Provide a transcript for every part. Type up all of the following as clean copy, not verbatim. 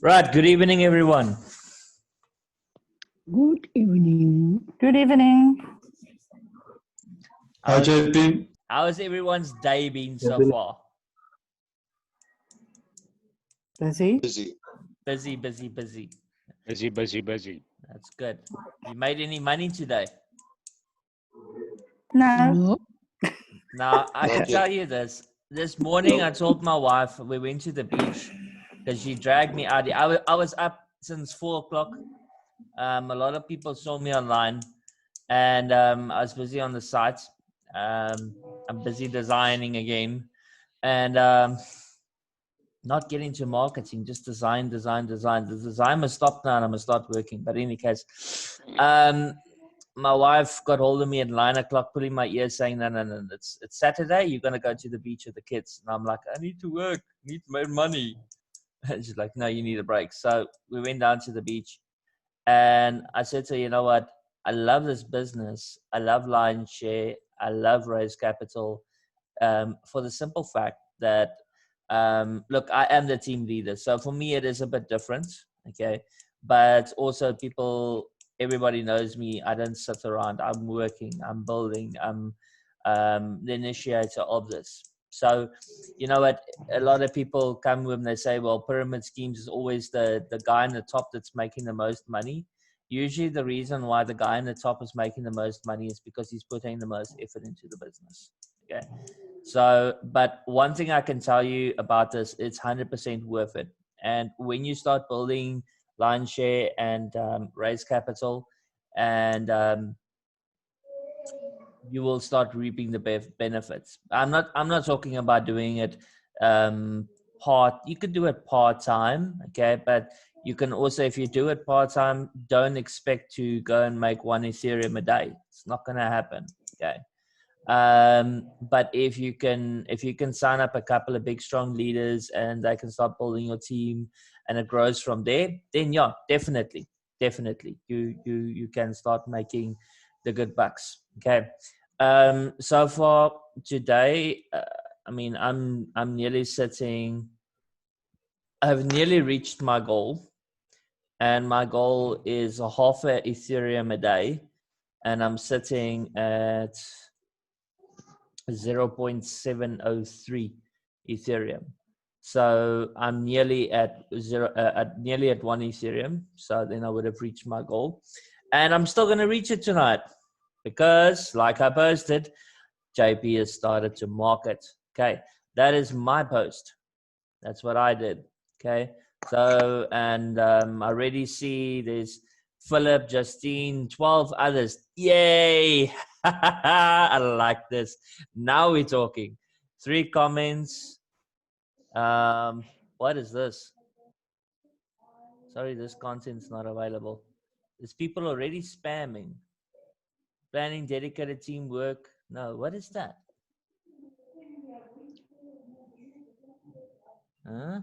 Right. Good evening, everyone. Good evening. Good evening. Hi, JP. How's everyone's day been so far? Busy? Busy. Busy, busy, busy. Busy. That's good. You made any money today? No. No. Now, I can Not tell yet. you this. This morning, I told my wife we went to the beach because she dragged me out. I was up since 4 o'clock. A lot of people saw me online, and I was busy on the site. I'm busy designing again, and not get into marketing, just design. The design must stop now and I must start working. But in any case, my wife got hold of me at 9 o'clock, putting my ears saying, no, it's Saturday. You're going to go to the beach with the kids. And I'm like, I need to work, need to make money. And she's like, no, you need a break. So we went down to the beach and I said to her, you know what? I love this business. I love Lion Share. I love Raise Capital for the simple fact that look, I am the team leader, so for me it is a bit different, okay, but also everybody knows me. I don't sit around. I'm working, I'm building, I'm the initiator of this. So you know what, a lot of people come when they say, well, pyramid schemes is always the guy in the top that's making the most money. Usually the reason why the guy in the top is making the most money is because he's putting the most effort into the business, okay. So, but one thing I can tell you about this, it's 100% worth it. And when you start building Lion Share and Raise Capital, and you will start reaping the benefits. I'm not talking about doing it you could do it part-time, okay, but you can also, if you do it part-time, don't expect to go and make 1 Ethereum a day. It's not going to happen, okay. But if you can sign up a couple of big strong leaders and they can start building your team and it grows from there, then yeah, definitely you can start making the good bucks, okay. So for today, I mean, I'm nearly sitting, I've nearly reached my goal, and my goal is a half a Ethereum a day, and I'm sitting at 0.703 Ethereum. So I'm nearly at nearly at 1 Ethereum. So then I would have reached my goal, and I'm still going to reach it tonight because, like I posted, JP has started to market. Okay, that is my post. That's what I did. Okay, so and I already see there's Philip, Justine, 12 others. Yay! I like this. Now we're talking. 3 comments. What is this? Sorry, this content's not available. There's people already spamming. Planning dedicated teamwork. No, what is that? Huh?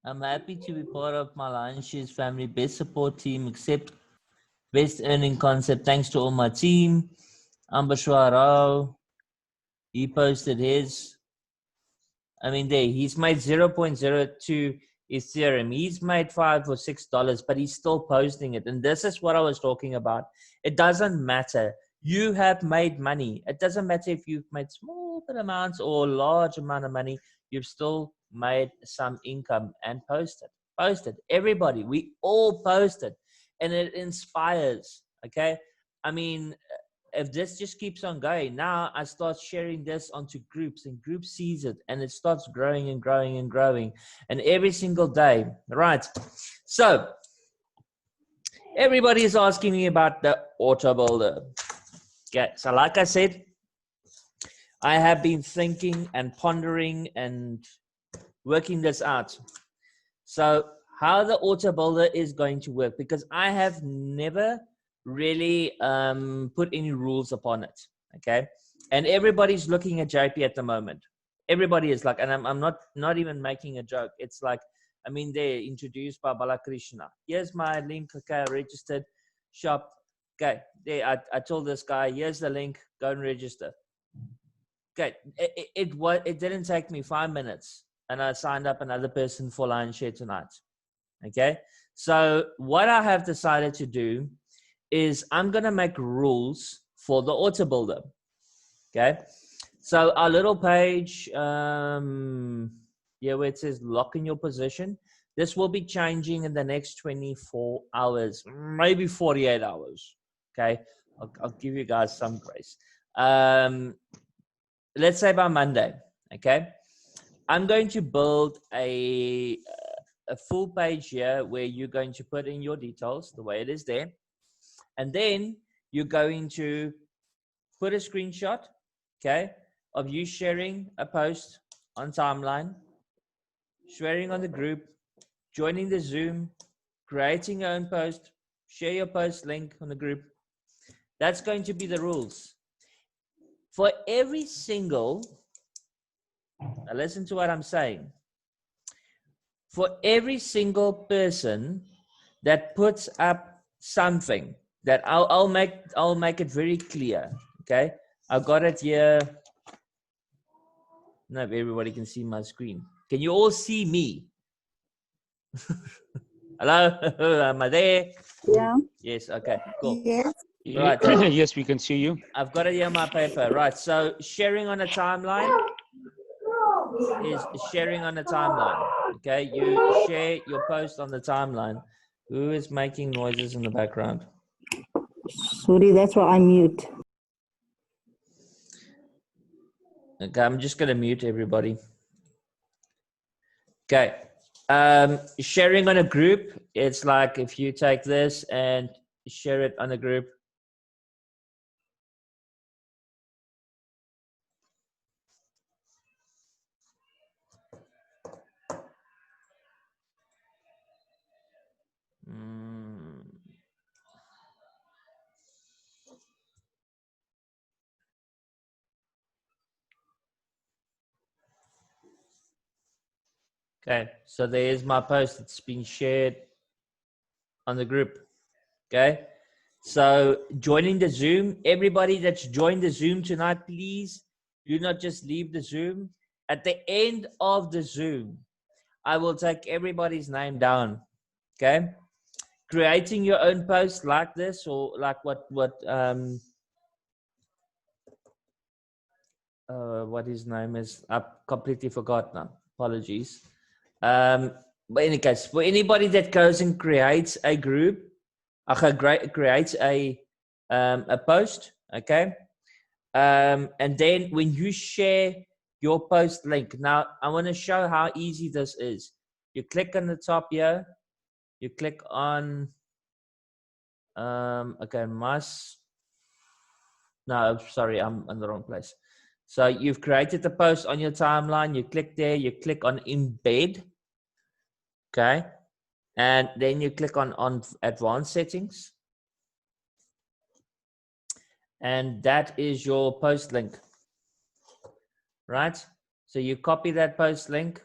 I'm happy to be part of my Lion Shares family. Best support team, except best earning concept. Thanks to all my team. Ambashwa Rao, he posted his. I mean, he's made 0.02 Ethereum. He's made $5 or $6, but he's still posting it. And this is what I was talking about. It doesn't matter. You have made money. It doesn't matter if you've made small bit amounts or large amount of money. You've still made some income and posted. Posted. Everybody. We all posted. And it inspires. Okay. I mean, if this just keeps on going, now I start sharing this onto groups, and group sees it, and it starts growing and growing and growing, and every single day, right? So everybody is asking me about the Autobuilder. Okay, so like I said, I have been thinking and pondering and working this out. So how the Autobuilder is going to work, because I have never really put any rules upon it, okay? And everybody's looking at JP at the moment. Everybody is like, and I'm not even making a joke. It's like, I mean, they're introduced by Balakrishna. Here's my link, okay, registered shop. Okay, there, I told this guy, here's the link, go and register. Okay, it didn't take me 5 minutes. and I signed up another person for Lion Share tonight. Okay. So what I have decided to do is I'm going to make rules for the Autobuilder. Okay. So our little page, where it says lock in your position, this will be changing in the next 24 hours, maybe 48 hours. Okay. I'll give you guys some grace. Let's say by Monday. Okay. I'm going to build a full page here where you're going to put in your details the way it is there. And then you're going to put a screenshot, okay, of you sharing a post on timeline, sharing on the group, joining the Zoom, creating your own post, share your post link on the group. That's going to be the rules. For every single, now listen to what I'm saying. For every single person that puts up something, that I'll make it very clear. Okay, I've got it here. Not everybody can see my screen. Can you all see me? Hello, am I there? Yeah. Yes. Okay. Cool. Yes. Right. Yes, we can see you. I've got it here on my paper. Right. So sharing on a timeline is sharing on a timeline. Okay. You share your post on the timeline. Who is making noises in the background? Sorry, that's why I mute. Okay, I'm just going to mute everybody. Okay. Sharing on a group, it's like if you take this and share it on a group. Okay, so there's my post. It's been shared on the group. Okay, so joining the Zoom, everybody that's joined the Zoom tonight, please do not just leave the Zoom. At the end of the Zoom, I will take everybody's name down. Okay, creating your own post like this, or like what his name is. I've completely forgot now. Apologies. But in any case, for anybody that goes and creates a group, creates a post, okay, and then when you share your post link, now I want to show how easy this is. You click on the top here, you click on, okay, no, sorry, I'm in the wrong place. So you've created the post on your timeline, you click there, you click on embed, okay, and then you click on advanced settings, and that is your post link, right? So you copy that post link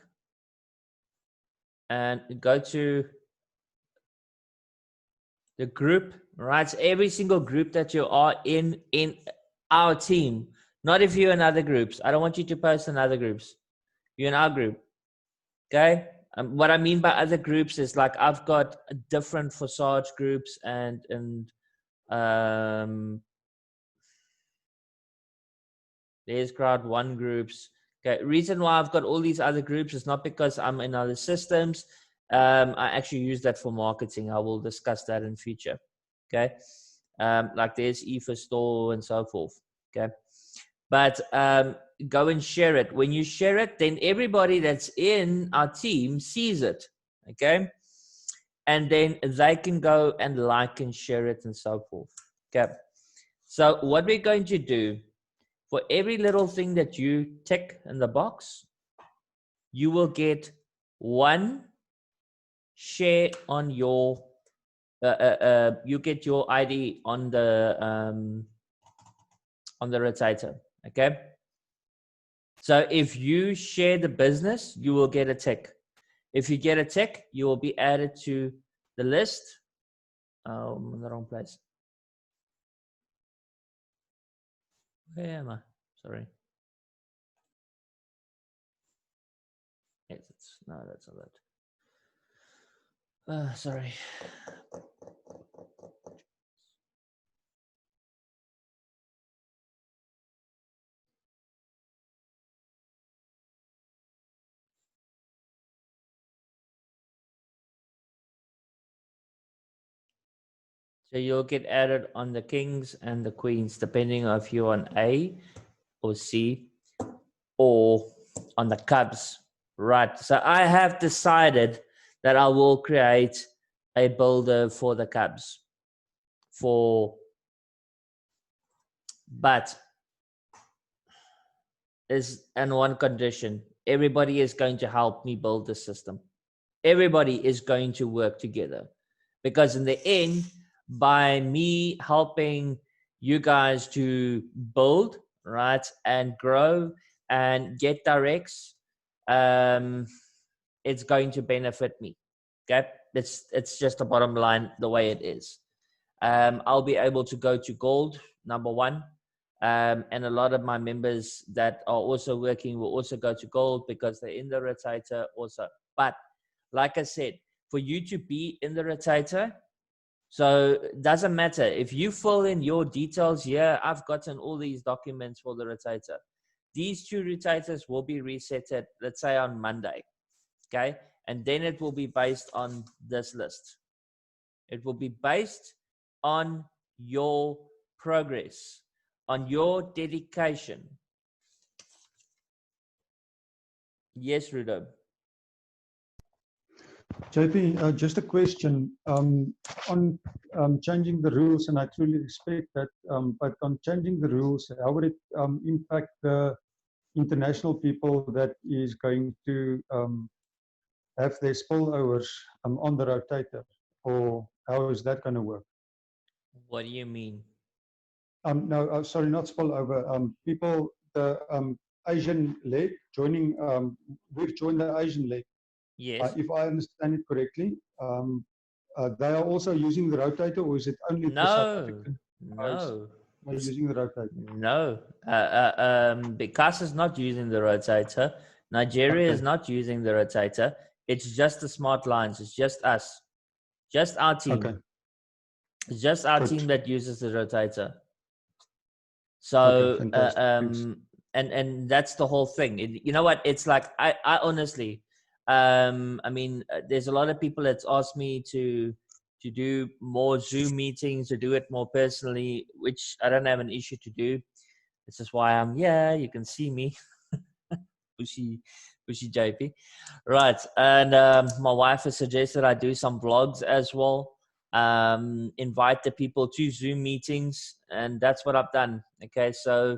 and go to the group, right? So every single group that you are in our team, not if you're in other groups. I don't want you to post in other groups. You're in our group, okay? What I mean by other groups is like I've got different Forsage groups and there's crowd one groups. Okay, reason why I've got all these other groups is not because I'm in other systems. I actually use that for marketing. I will discuss that in future. Okay, like there's eFor Store and so forth. Okay, but go and share it. When you share it, then everybody that's in our team sees it. Okay, and then they can go and like and share it and so forth. Okay, so what we're going to do, for every little thing that you tick in the box, you will get one share on your, you get your ID on the rotator, okay? So if you share the business, you will get a tick. If you get a tick, you will be added to the list. I'm in the wrong place. Where am I? Sorry. Yes. No, that's not it. Sorry. So you'll get added on the kings and the queens, depending on if you're on A or C or on the cubs. Right. So I have decided that I will create a builder for the cubs. But is and one condition. Everybody is going to help me build the system. Everybody is going to work together. Because in the end, by me helping you guys to build, right, and grow and get directs, it's going to benefit me. Okay, it's just the bottom line, the way it is. I'll be able to go to gold, number one. And a lot of my members that are also working will also go to gold because they're in the rotator also. But like I said, for you to be in the rotator, so it doesn't matter if you fill in your details here. I've gotten all these documents for the rotator. These two rotators will be resetted, let's say on Monday. Okay. And then it will be based on this list. It will be based on your progress, on your dedication. Yes, Rudo. JP, just a question on changing the rules, and I truly respect that, but on changing the rules, how would it impact the international people that is going to have their spillovers on the rotator, or how is that going to work? What do you mean? No, sorry, not spillover. People, the Asian leg joining, we've joined the Asian leg. Yes. If I understand it correctly, they are also using the rotator, or is it only the South African guys are using the rotator? No. Because it's not using the rotator. Nigeria is not using the rotator. It's just the smartlions. It's just us. Just our team. Okay. It's just our team that uses the rotator. So, and that's the whole thing. You know what? It's like, I honestly, I mean, there's a lot of people that's asked me to do more Zoom meetings, to do it more personally, which I don't have an issue to do. This is why I'm here. You can see me. Bushy JP. Right. And my wife has suggested I do some vlogs as well. Invite the people to Zoom meetings, and that's what I've done. Okay, so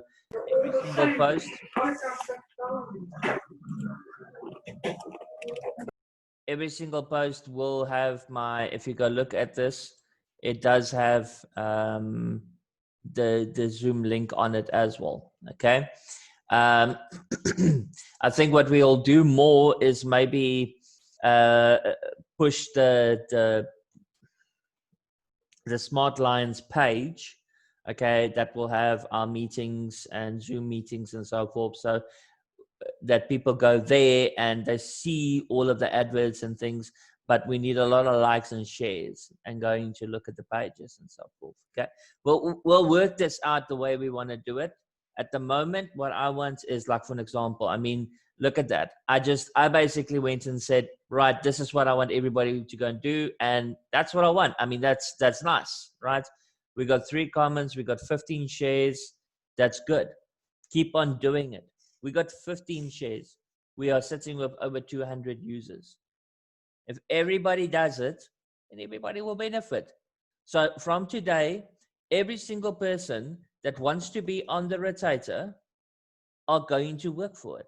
every single post will have my, if you go look at this, it does have the Zoom link on it as well. Okay. I think what we'll do more is maybe push the smartlions page, okay, that will have our meetings and Zoom meetings and so forth, so that people go there and they see all of the adverts and things. But we need a lot of likes and shares and going to look at the pages and so forth. Okay, we'll work this out the way we want to do it. At the moment, what I want is, like, for an example, I mean, look at that. I basically went and said, right, this is what I want everybody to go and do. And that's what I want. I mean, that's nice, right? We got 3 comments. We got 15 shares. That's good. Keep on doing it. We got 15 shares. We are sitting with over 200 users. If everybody does it, then everybody will benefit. So from today, every single person that wants to be on the rotator are going to work for it.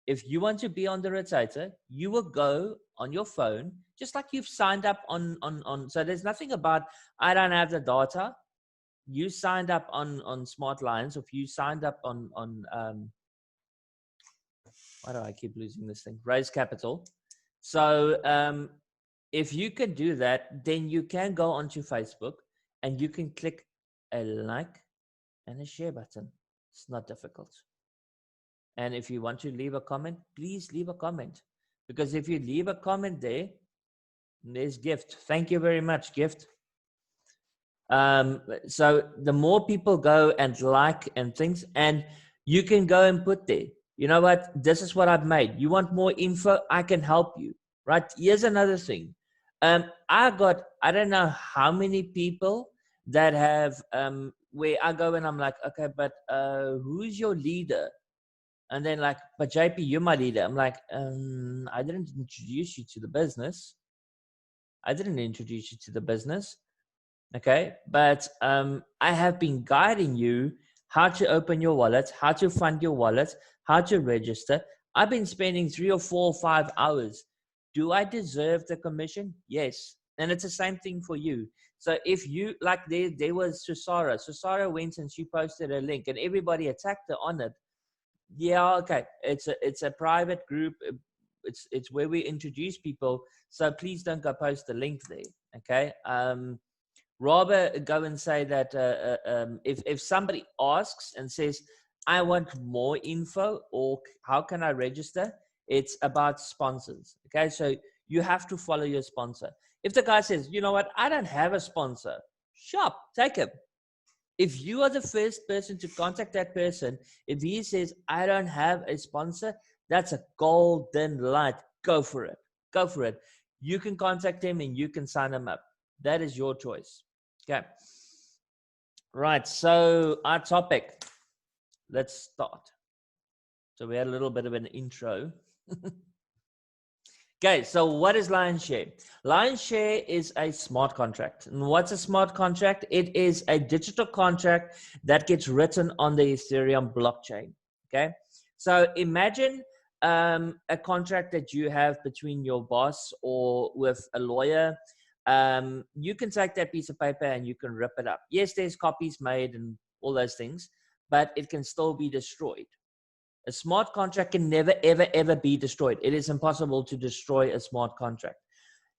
If you want to be on the rotator, you will go on your phone, just like you've signed up on. So there's nothing about, I don't have the data. You signed up on smartlions. If you signed up on why do I keep losing this thing? Raise Capital. So if you can do that, then you can go onto Facebook and you can click a like and a share button. It's not difficult. And if you want to leave a comment, please leave a comment. Because if you leave a comment there, there's gift. Thank you very much, gift. So the more people go and like and things, and you can go and put there, you know what, this is what I've made. You want more info? I can help you, right? Here's another thing. I don't know how many people that have, where I go and I'm like, okay, but who's your leader? And then like, but JP, you're my leader. I'm like, I didn't introduce you to the business. Okay, but I have been guiding you how to open your wallet, how to fund your wallet, how to register. I've been spending 3 or 4 or 5 hours. Do I deserve the commission? Yes. And it's the same thing for you. So if you, like there was Susara went and she posted a link and everybody attacked her on it. Yeah, okay. It's a private group. It's where we introduce people. So please don't go post the link there. Okay. Rather go and say that if somebody asks and says, I want more info or how can I register? It's about sponsors. Okay. So you have to follow your sponsor. If the guy says, you know what, I don't have a sponsor, shop, take him. If you are the first person to contact that person, if he says, I don't have a sponsor, that's a golden light. Go for it. Go for it. You can contact him and you can sign him up. That is your choice. Okay. Right. So our topic, let's start. So we had a little bit of an intro. Okay, so what is Lionshare? Lionshare is a smart contract. And what's a smart contract? It is a digital contract that gets written on the Ethereum blockchain. Okay, so imagine a contract that you have between your boss or with a lawyer. You can take that piece of paper and you can rip it up. Yes, there's copies made and all those things, but it can still be destroyed. A smart contract can never, ever, ever be destroyed. It is impossible to destroy a smart contract.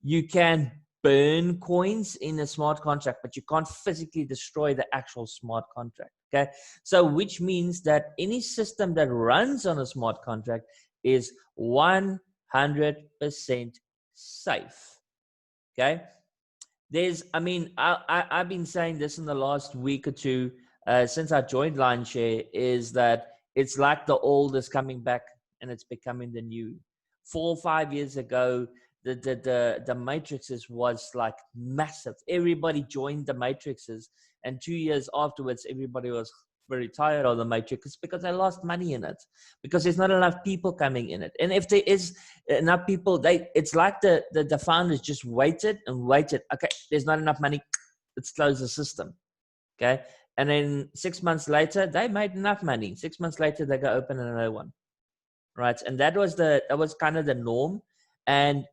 You can burn coins in a smart contract, but you can't physically destroy the actual smart contract. Okay. So which means that any system that runs on a smart contract is 100% safe. Okay. I've been saying this in the last week or two, since I joined Lionshare, is that it's like the old is coming back and it's becoming the new. 4 or 5 years ago, the matrices was like massive. Everybody joined the matrices, and 2 years afterwards, everybody was very tired of the matrix because they lost money in it, because there's not enough people coming in it. And if there is enough people, it's like the founders just waited and waited. Okay, there's not enough money, let's close the system. Okay. And then 6 months later, they made enough money. 6 months later, they go open another one, right? And that was kind of the norm, and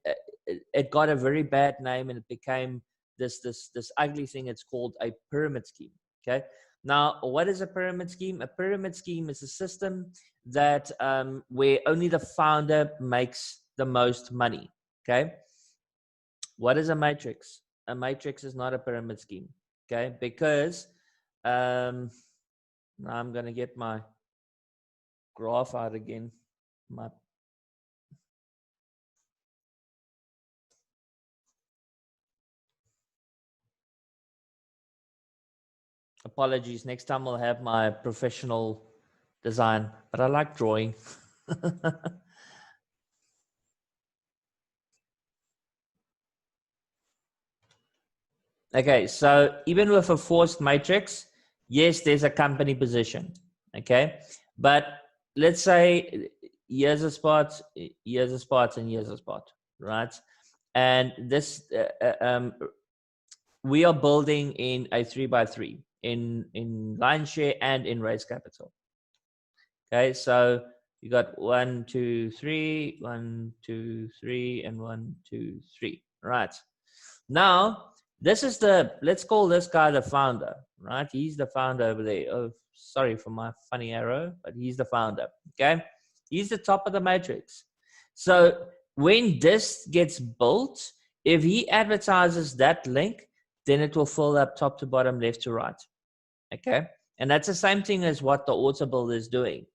it got a very bad name, and it became this ugly thing. It's called a pyramid scheme. Okay. Now, what is a pyramid scheme? A pyramid scheme is a system that where only the founder makes the most money. Okay. What is a matrix? A matrix is not a pyramid scheme. Okay, because now I'm going to get my graph out again. Apologies. Next time I'll have my professional design, but I like drawing. Okay, so even with a forced matrix, yes, there's a company position. Okay, but let's say here's a spot, here's a spot, and here's a spot, right? And this, we are building in a 3x3 in Lionshare and in Raise Capital. Okay, so you got 1, 2, 3, 1, 2, 3, and 1, 2, 3. Right. Now, this is let's call this guy the founder, right? He's the founder over there. Oh, sorry for my funny arrow, but he's the founder. Okay. He's the top of the matrix. So when this gets built, if he advertises that link, then it will fill up top to bottom, left to right. Okay. And that's the same thing as what the Autobuilder is doing.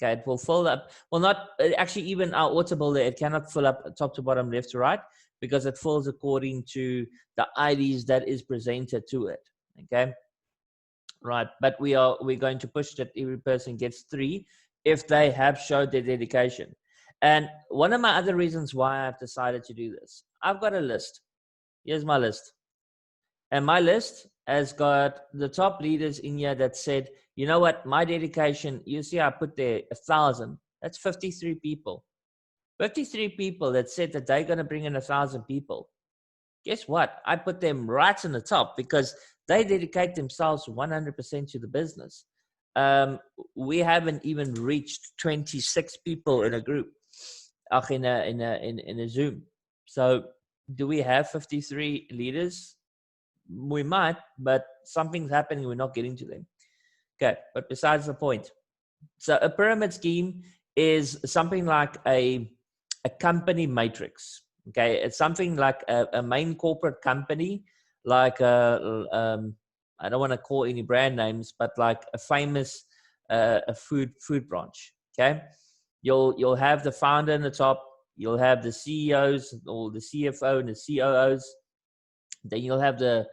Okay, it will fill up. Well, not actually even our Autobuilder, it cannot fill up top to bottom, left to right, because it fills according to the IDs that is presented to it. Okay, right. But we're going to push that every person gets 3 if they have showed their dedication. And one of my other reasons why I've decided to do this, I've got a list. Here's my list. And my list has got the top leaders in here that said, you know what, my dedication, you see, I put there 1,000. That's 53 people. 53 people that said that they're going to bring in 1,000 people. Guess what? I put them right in the top because they dedicate themselves 100% to the business. We haven't even reached 26 people in a group, in a Zoom. So do we have 53 leaders? We might, but something's happening. We're not getting to them. Okay, but besides the point. So a pyramid scheme is something like a company matrix. Okay, it's something like a main corporate company, like I don't want to call any brand names, but like a famous a food branch. Okay, you'll have the founder in the top. You'll have the CEOs or the CFO and the COOs. Then you'll have the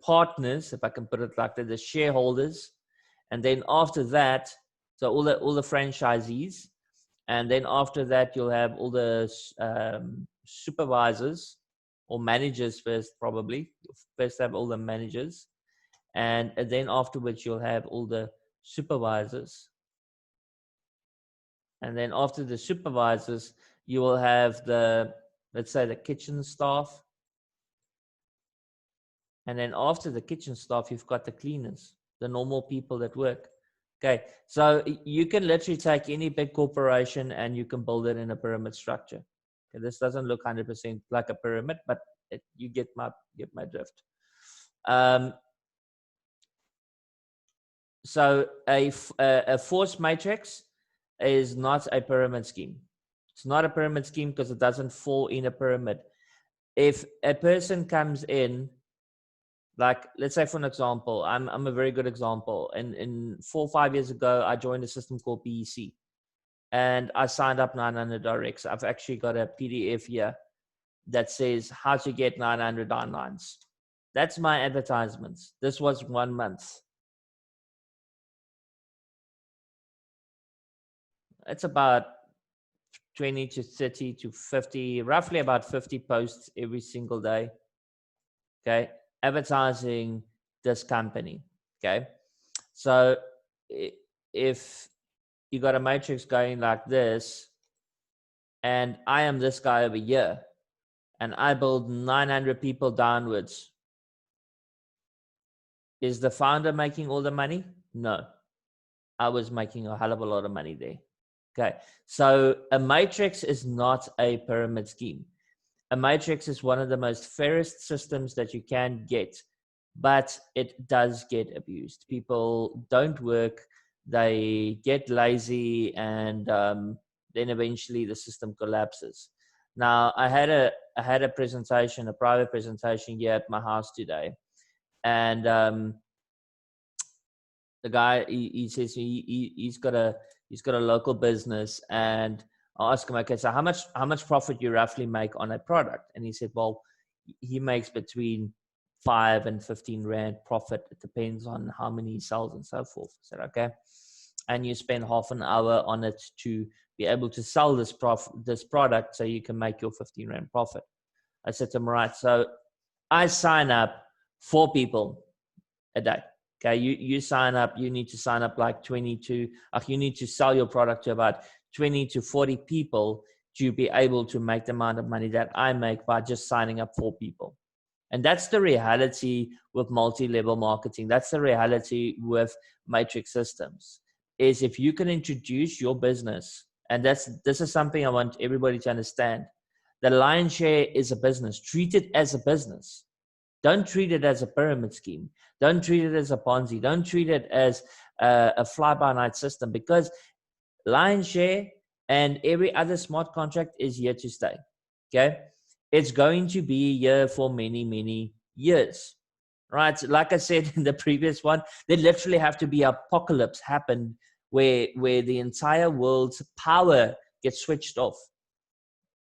partners, if I can put it like that, the shareholders, and then after that, so all the franchisees, and then after that you'll have all the supervisors or managers first. Probably you'll first have all the managers, and then afterwards you'll have all the supervisors, and then after the supervisors you will have the, let's say, the kitchen staff. And then after the kitchen staff, you've got the cleaners, the normal people that work. Okay, so you can literally take any big corporation and you can build it in a pyramid structure. Okay, this doesn't look 100% like a pyramid, but you get my drift. So a force matrix is not a pyramid scheme. It's not a pyramid scheme because it doesn't fall in a pyramid. If a person comes in, like, let's say for an example, I'm a very good example. In 4 or 5 years ago, I joined a system called PEC, and I signed up 900 directs. I've actually got a PDF here that says how to get 900 downlines. That's my advertisements. This was 1 month. It's about 20 to 30 to 50, roughly about 50 posts every single day. Okay, advertising this company. Okay, so if you got a matrix going like this, and I am this guy over here, and I build 900 people downwards, is the founder making all the money? No, I was making a hell of a lot of money there. Okay, so a matrix is not a pyramid scheme. A matrix is one of the most fairest systems that you can get, but it does get abused. People don't work, they get lazy, and then eventually the system collapses. Now, I had a presentation, a private presentation here at my house today, and the guy, he says he's got a local business, and I asked him, okay, so how much profit you roughly make on a product? And he said, well, he makes between 5 and 15 Rand profit. It depends on how many he sells and so forth. I said, okay. And you spend half an hour on it to be able to sell this product so you can make your 15 Rand profit. I said to him, right, so I sign up 4 people a day. Okay, you sign up, you need to sign up like 22, you need to sell your product to about 20 to 40 people to be able to make the amount of money that I make by just signing up 4 people. And that's the reality with multi-level marketing. That's the reality with matrix systems, is if you can introduce your business, and this is something I want everybody to understand. The lion's share is a business. Treat it as a business. Don't treat it as a pyramid scheme. Don't treat it as a Ponzi. Don't treat it as a fly-by-night system, because lion's share and every other smart contract is here to stay. Okay, it's going to be here for many, many years, right? Like I said in the previous one, there literally have to be apocalypse happen where the entire world's power gets switched off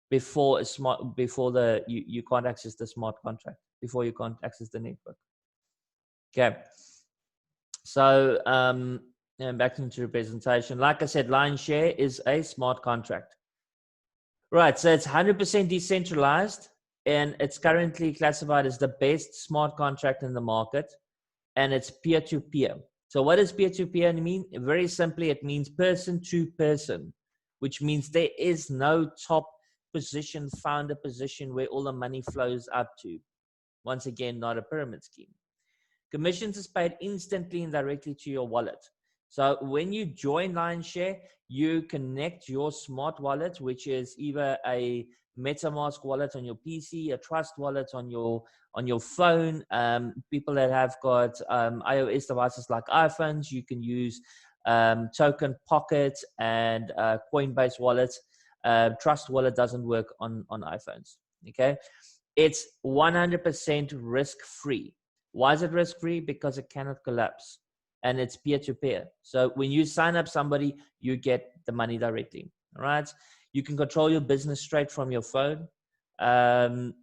before you can't access the smart contract, before you can't access the network. Okay. So and back into the presentation. Like I said, Lion's Share is a smart contract. Right, so it's 100% decentralized, and it's currently classified as the best smart contract in the market, and it's peer-to-peer. So what does peer-to-peer mean? Very simply, it means person to person, which means there is no top position, founder position where all the money flows up to. Once again, not a pyramid scheme. Commissions is paid instantly and directly to your wallet. So when you join Lion's Share, you connect your smart wallet, which is either a MetaMask wallet on your PC, a Trust wallet on your phone. People that have got iOS devices like iPhones, you can use Token Pocket and Coinbase wallets. Trust wallet doesn't work on iPhones. Okay, it's 100% risk-free. Why is it risk-free? Because it cannot collapse, and it's peer-to-peer. So when you sign up somebody, you get the money directly. All right. You can control your business straight from your phone, and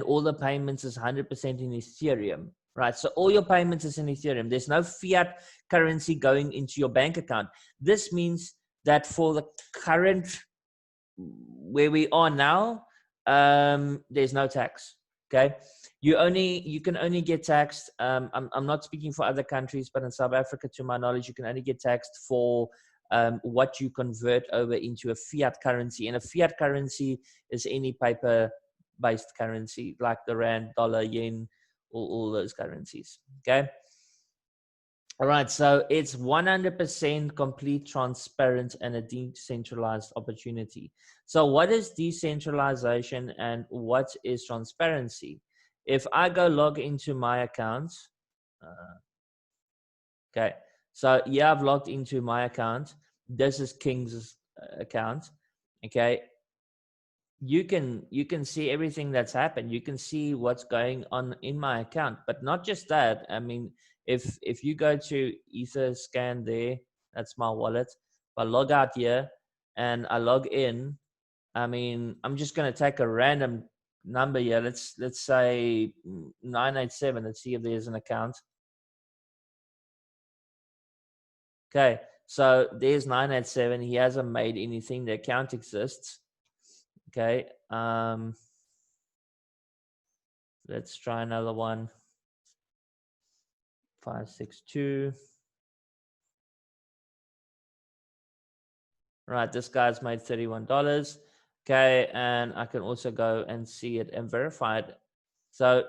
all the payments is 100% in Ethereum. Right. So all your payments is in Ethereum. There's no fiat currency going into your bank account. This means that for the current where we are now, there's no tax. Okay. You can only get taxed. I'm not speaking for other countries, but in South Africa, to my knowledge, you can only get taxed for what you convert over into a fiat currency. And a fiat currency is any paper-based currency, like the rand, dollar, yen, all those currencies. Okay. All right. So it's 100% complete, transparent, and a decentralized opportunity. So what is decentralization and what is transparency? If I go log into my account, okay, so yeah, I've logged into my account. This is King's account. Okay, you can see everything that's happened. You can see what's going on in my account, but not just that. I mean, if you go to Etherscan there, that's my wallet. If I log out here and I log in, I mean, I'm just going to take a random number here. Let's say 987. Let's see if there's an account. Okay, so there's 987. He hasn't made anything. The account exists. Okay, let's try another one. 562. Right, this guy's made $31. Okay, and I can also go and see it and verify it. So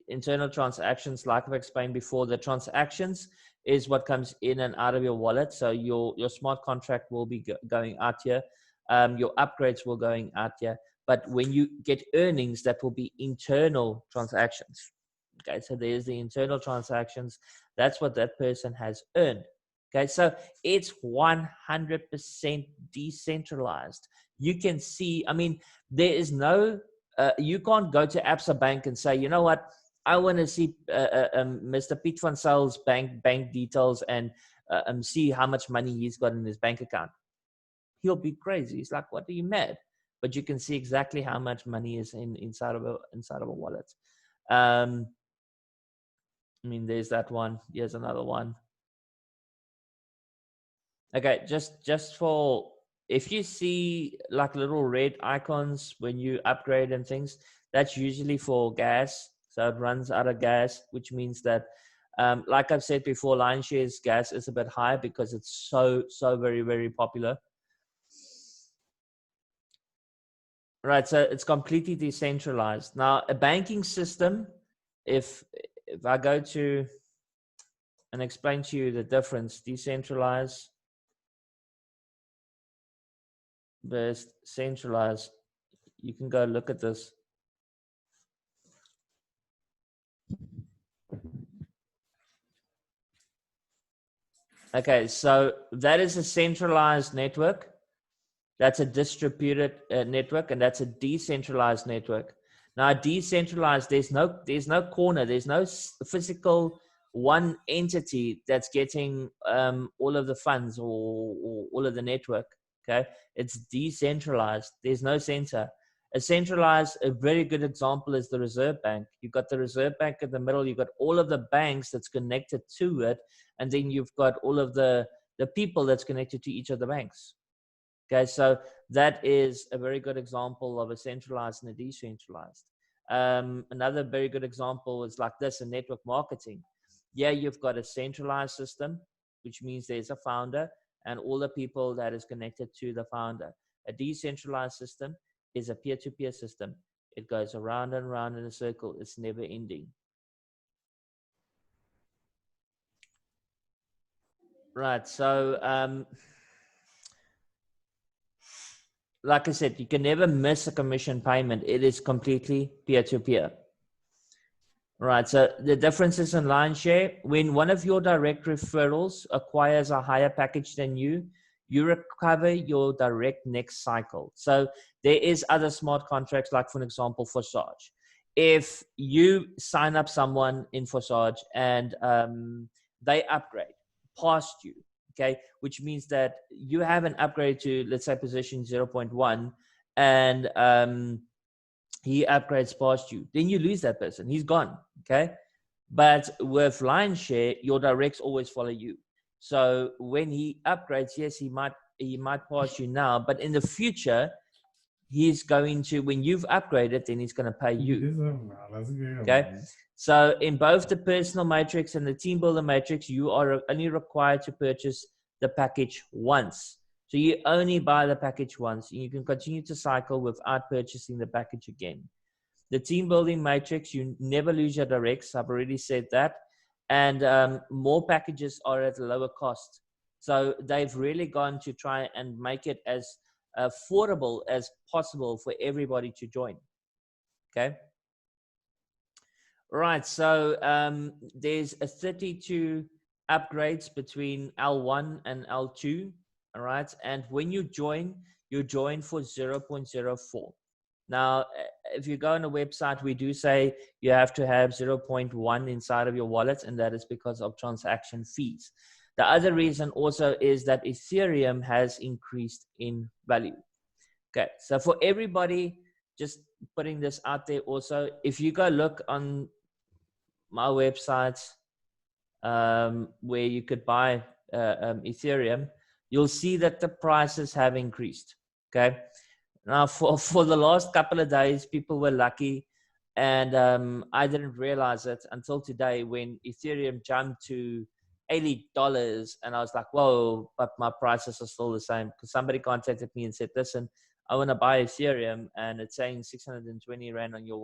internal transactions, like I've explained before, the transactions is what comes in and out of your wallet. So your smart contract will be going out here. Your upgrades will going out here. But when you get earnings, that will be internal transactions. Okay, so there's the internal transactions. That's what that person has earned. Okay, so it's 100% decentralized. You can see, I mean, there is no, you can't go to Absa Bank and say, you know what, I want to see Mr. Piet van Zyl's bank details and see how much money he's got in his bank account. He'll be crazy. He's like, what, are you mad? But you can see exactly how much money is inside of a wallet. I mean, there's that one. Here's another one. Okay, just for, if you see like little red icons when you upgrade and things, that's usually for gas. So it runs out of gas, which means that, like I've said before, Lion's Share's gas is a bit high because it's so very, very popular. Right, so it's completely decentralized. Now, a banking system, if I go to and explain to you the difference, decentralized versus centralized, you can go look at this. Okay, so that is a centralized network. That's a distributed network, and that's a decentralized network. Now, decentralized, there's no corner, there's no physical one entity that's getting all of the funds or all of the network. Okay, it's decentralized. There's no center. A very good example is the Reserve Bank. You've got the Reserve Bank in the middle. You've got all of the banks that's connected to it, and then you've got all of the people that's connected to each of the banks. Okay, so that is a very good example of a centralized and a decentralized. Another very good example is like this in network marketing. Yeah, you've got a centralized system, which means there's a founder and all the people that is connected to the founder. A decentralized system is a peer-to-peer system. It goes around and around in a circle. It's never ending. Right, so like I said, you can never miss a commission payment. It is completely peer-to-peer. Right, so the differences in line share, when one of your direct referrals acquires a higher package than you recover your direct next cycle. So there is other smart contracts, like for example, Forsage. If you sign up someone in Forsage and they upgrade past you, okay, which means that you have an upgrade to, let's say, position 0.1, and he upgrades past you, then you lose that person. He's gone, okay? But with line share, your directs always follow you. So when he upgrades, yes, he might pass you now, but in the future, he's going to, when you've upgraded, then he's going to pay you. Okay. So in both the personal matrix and the team builder matrix, you are only required to purchase the package once. So you only buy the package once, and you can continue to cycle without purchasing the package again. The team building matrix, you never lose your directs. I've already said that. And more packages are at a lower cost. So they've really gone to try and make it as affordable as possible for everybody to join. Okay. Right. So there's a 32 upgrades between L1 and L2. All right. And when you join for 0.04. Now, if you go on a website, we do say you have to have 0.1 inside of your wallet, and that is because of transaction fees. The other reason also is that Ethereum has increased in value. Okay, so for everybody, just putting this out there also, if you go look on my website where you could buy Ethereum, you'll see that the prices have increased. Okay. Now, for the last couple of days, people were lucky, and I didn't realize it until today when Ethereum jumped to $80, and I was like, whoa, but my prices are still the same, because somebody contacted me and said, listen, I want to buy Ethereum, and it's saying 620 Rand on your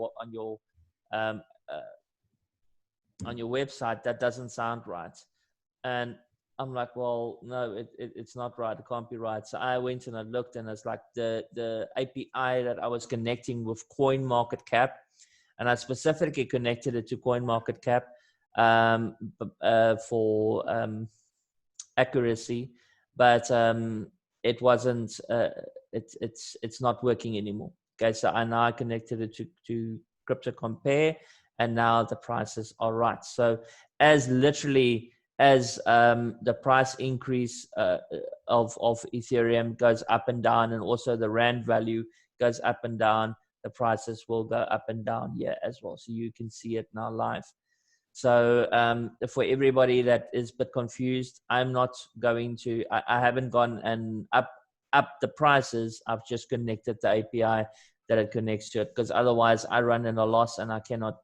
website. That doesn't sound right. And I'm like, well, no, it's not right. It can't be right. So I went and I looked, and it's like the API that I was connecting with CoinMarketCap, and I specifically connected it to CoinMarketCap for accuracy, but it wasn't. It's not working anymore. Okay, so I now connected it to Crypto Compare, and now the prices are right. So as literally as the price increase of Ethereum goes up and down, and also the Rand value goes up and down, the prices will go up and down here as well. So you can see it now live. So for everybody that is a bit confused, I'm not going to, I haven't gone and up the prices. I've just connected the API that it connects to it, because otherwise I run in a loss and I cannot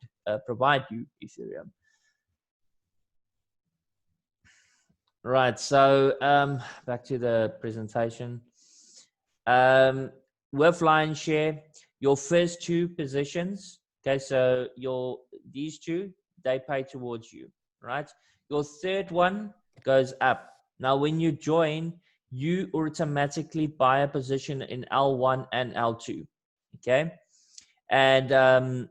provide you Ethereum. Right, so back to the presentation. With line share, your first two positions, okay, so these two, they pay towards you, right? Your third one goes up. Now, when you join, you automatically buy a position in L1 and L2, okay? And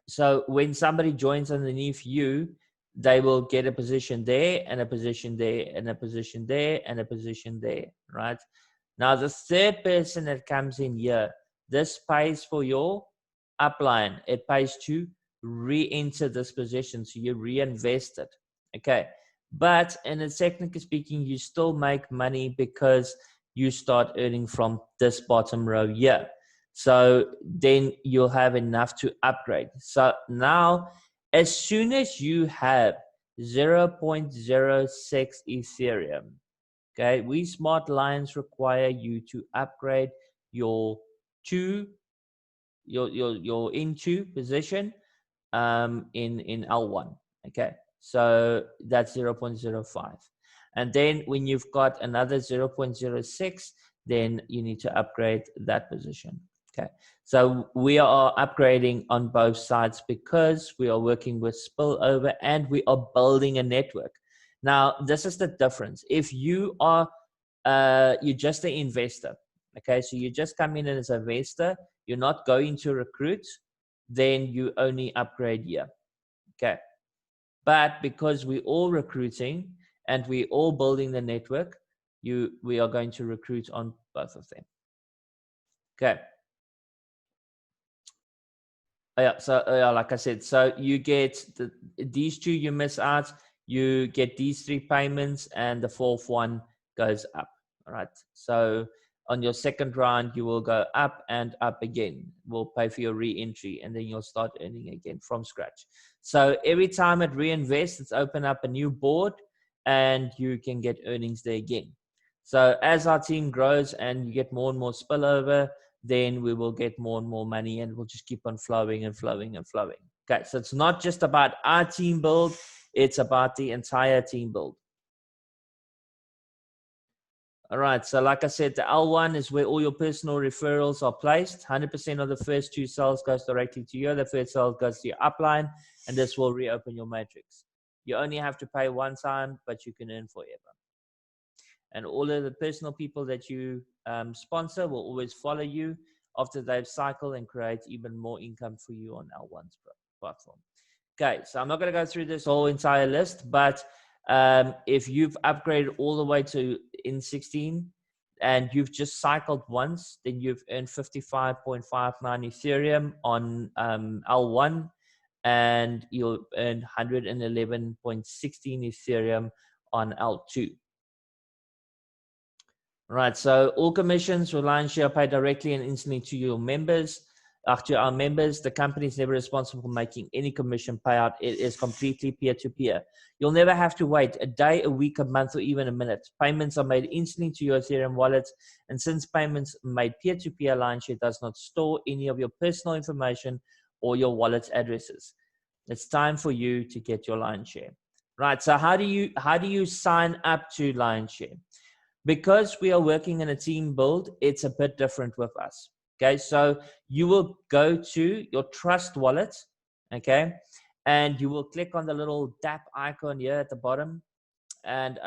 so when somebody joins underneath you, they will get a position there, and a position there, and a position there, and a position there, right? Now, the third person that comes in here, this pays for your upline, it pays to re-enter this position. So you reinvest it. Okay. But in a technically speaking, you still make money because you start earning from this bottom row here. So then you'll have enough to upgrade. So now, as soon as you have 0.06 Ethereum, okay, we smart lions require you to upgrade your into position in L1. Okay, so that's 0.05. And then when you've got another 0.06, then you need to upgrade that position. Okay, so we are upgrading on both sides because we are working with spillover and we are building a network. Now, this is the difference. If you are you're just an investor, okay, so you just come in as an investor, you're not going to recruit, then you only upgrade here. Okay, but because we're all recruiting and we're all building the network, we are going to recruit on both of them. Okay. Yeah, so like I said, so you get these two you miss out, you get these 3 payments, and the 4th one goes up. All right, so on your second round you will go up and up again. We'll pay for your re-entry, and then you'll start earning again from scratch. So every time it reinvests, it's open up a new board and you can get earnings there again. So as our team grows and you get more and more spillover, then we will get more and more money, and we'll just keep on flowing and flowing and flowing. Okay, so it's not just about our team build, it's about the entire team build. All right, so like I said, the L1 is where all your personal referrals are placed. 100% of the first 2 cells goes directly to you. The third cell goes to your upline, and this will reopen your matrix. You only have to pay 1 time, but you can earn forever. And all of the personal people that you sponsor will always follow you after they've cycled and create even more income for you on L1's platform. Okay, so I'm not going to go through this whole entire list, but if you've upgraded all the way to N16 and you've just cycled once, then you've earned 55.59 Ethereum on L1, and you'll earn 111.16 Ethereum on L2. Right, so all commissions or lion's share are paid directly and instantly to your members. To our members, the company is never responsible for making any commission payout. It is completely peer-to-peer. You'll never have to wait a day, a week, a month, or even a minute. Payments are made instantly to your Ethereum wallet, and since payments made peer-to-peer, lion's share does not store any of your personal information or your wallet's addresses. It's time for you to get your lion's share. Right, so how do you sign up to lion's share? Because we are working in a team build, it's a bit different with us. Okay, so you will go to your trust wallet, okay, and you will click on the little DApp icon here at the bottom. And